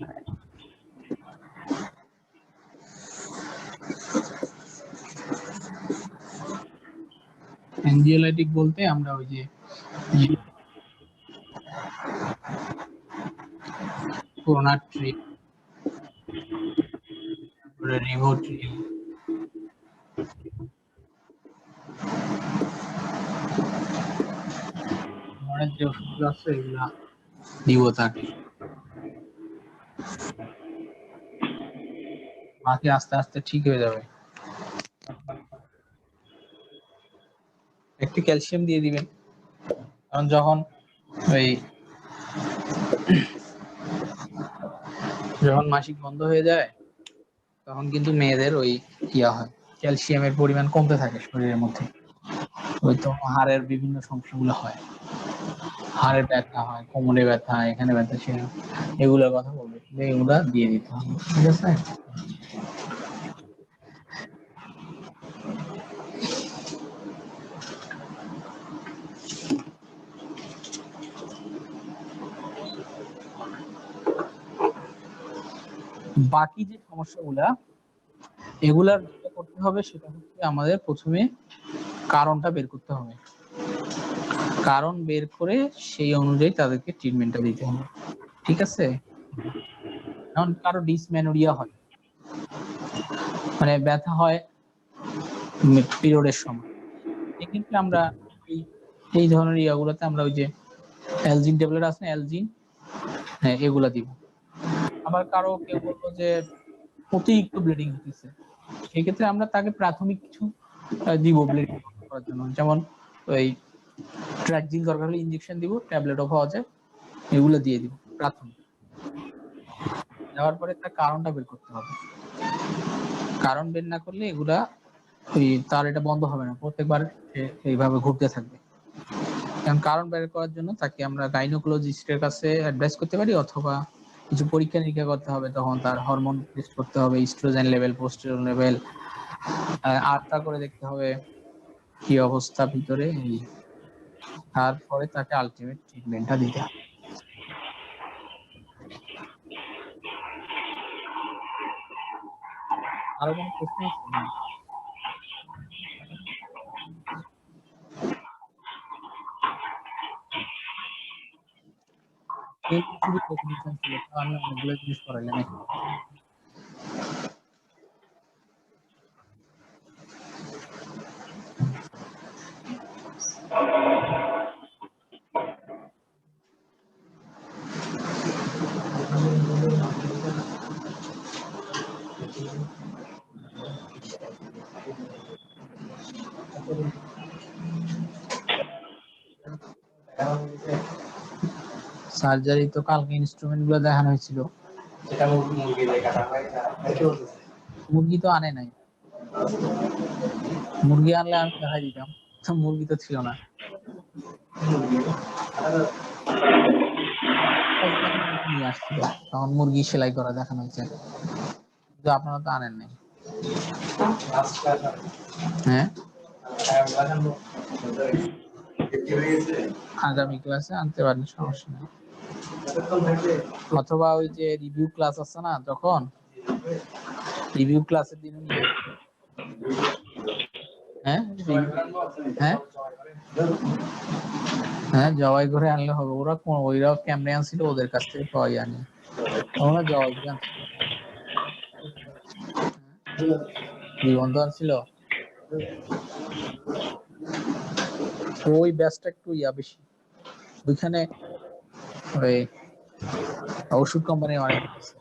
অ্যাঞ্জিওলাইটিক বলতে আমরা ওই যে প্রোনাট্রিপ, তারপরে রিভোট্রিল, অনেক যে ওষুধ আছে এগুলা দিব তাকে, বাকি আস্তে আস্তে ঠিক হয়ে যাবে। একটু ক্যালসিয়াম দিয়ে দিবেন, কারণ যখন মাসিক বন্ধ হয়ে যায় তখন কিন্তু মেয়েদের ওই হয়, ক্যালসিয়ামের পরিমাণ কমতে থাকে শরীরের মধ্যে, ওই তো হাড়ের বিভিন্ন সমস্যাগুলো হয়, হাড়ে ব্যথা হয়, কোমরে ব্যথা, এখানে ব্যথা, সেখানে, এগুলোর কথা বলবে, এগুলা দিয়ে দিতে হবে, ঠিক আছে। বাকি যে সমস্যাগুলা এগুলার যেটা করতে হবে সেটা হচ্ছে আমাদের প্রথমে কারণটা বের করতে হবে, কারণ বের করে সেই অনুযায়ী তাদেরকে ট্রিটমেন্টটা দিতে হবে, ঠিক আছে। যেমন কারো ডিসমেনোরিয়া হয়, মানে ব্যথা হয় পিরিয়ডের সময়, এক্ষেত্রে আমরা এই ধরনের ইয়াগুলোতে আমরা ওই যে অ্যালজিন ট্যাবলেট আছে, অ্যালজিন, হ্যাঁ, এগুলা দিব। আবার কারো কেউ বললো যে অতিরিক্ত ব্লিডিং হতেছে, সেক্ষেত্রে আমরা তাকে প্রাথমিক কিছু দিব ব্লিডিং করার জন্য, যেমন ওই ট্র্যাকজিন দরকার হলে ইনজেকশন দিব, ট্যাবলেটও পাওয়া যায়, এগুলো দিয়ে দিব প্রাথমিক। দেওয়ার পরে তার কারণটা বের করতে হবে, কারণ বের না করলে এগুলা তার এটা বন্ধ হবে না, প্রত্যেকবার এইভাবে ঘুরতে থাকবে। কারণ বের করার জন্য তাকে আমরা গাইনোকোলজিস্টের কাছে অ্যাডভাইস করতে পারি, অথবা কিছু পরীক্ষা নিরীক্ষা করতে হবে, তখন তার হরমোন টেস্ট করতে হবে, ইস্ট্রোজেন লেভেল, প্রোস্টেরন লেভেল, আলট্রা করে দেখতে হবে কি অবস্থা ভিতরে, তারপরে তাকে আলটিমেট ট্রিটমেন্টটা দিতে হবে। আরো কোনো প্রশ্ন আছে? এই শুধু ডেফিনিশন ছিল, আমি অনেকগুলো জিনিস পড়াইলাম। সার্জারি তো কালকে ইনস্ট্রুমেন্ট গুলো দেখানো হয়েছিল, মুরগি তো আনে নাই, মুরগি আনলে আমি দেখাই দিতাম, তো মুরগি তো ছিল না। নিয়ে আসছিল তখন মুরগি সেলাই করা দেখানো হয়েছে, কিন্তু আপনারা তো আনেন নাই। হ্যাঁ, আগামী ক্লাসে আনতে পারেন, সমস্যা নেই। অথবা ওই যে রিভিউ ক্লাস আছে না, যখন রিভিউ ক্লাসের দিন নিয়ে, হ্যাঁ হ্যাঁ হ্যাঁ, জবাই করে আনলে হবে। ওইরা কেমনে আনছিল, ওদের কাছ থেকে পাওয়াই আনি, ওরা জবাই করে আনছিল। জীবন্ত আনছিল, ওই ব্যাচটা একটু বেশি ওইখানে, ওই ওষুধ কোম্পানি অনেক আছে।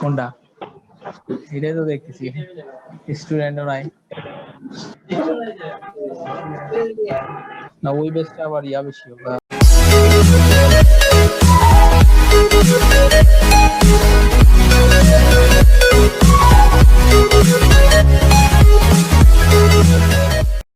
কোনটা? এটাই তো দেখতেছি, স্টুডেন্টও নাই না, ওই ব্যাচটা আবার বেশি।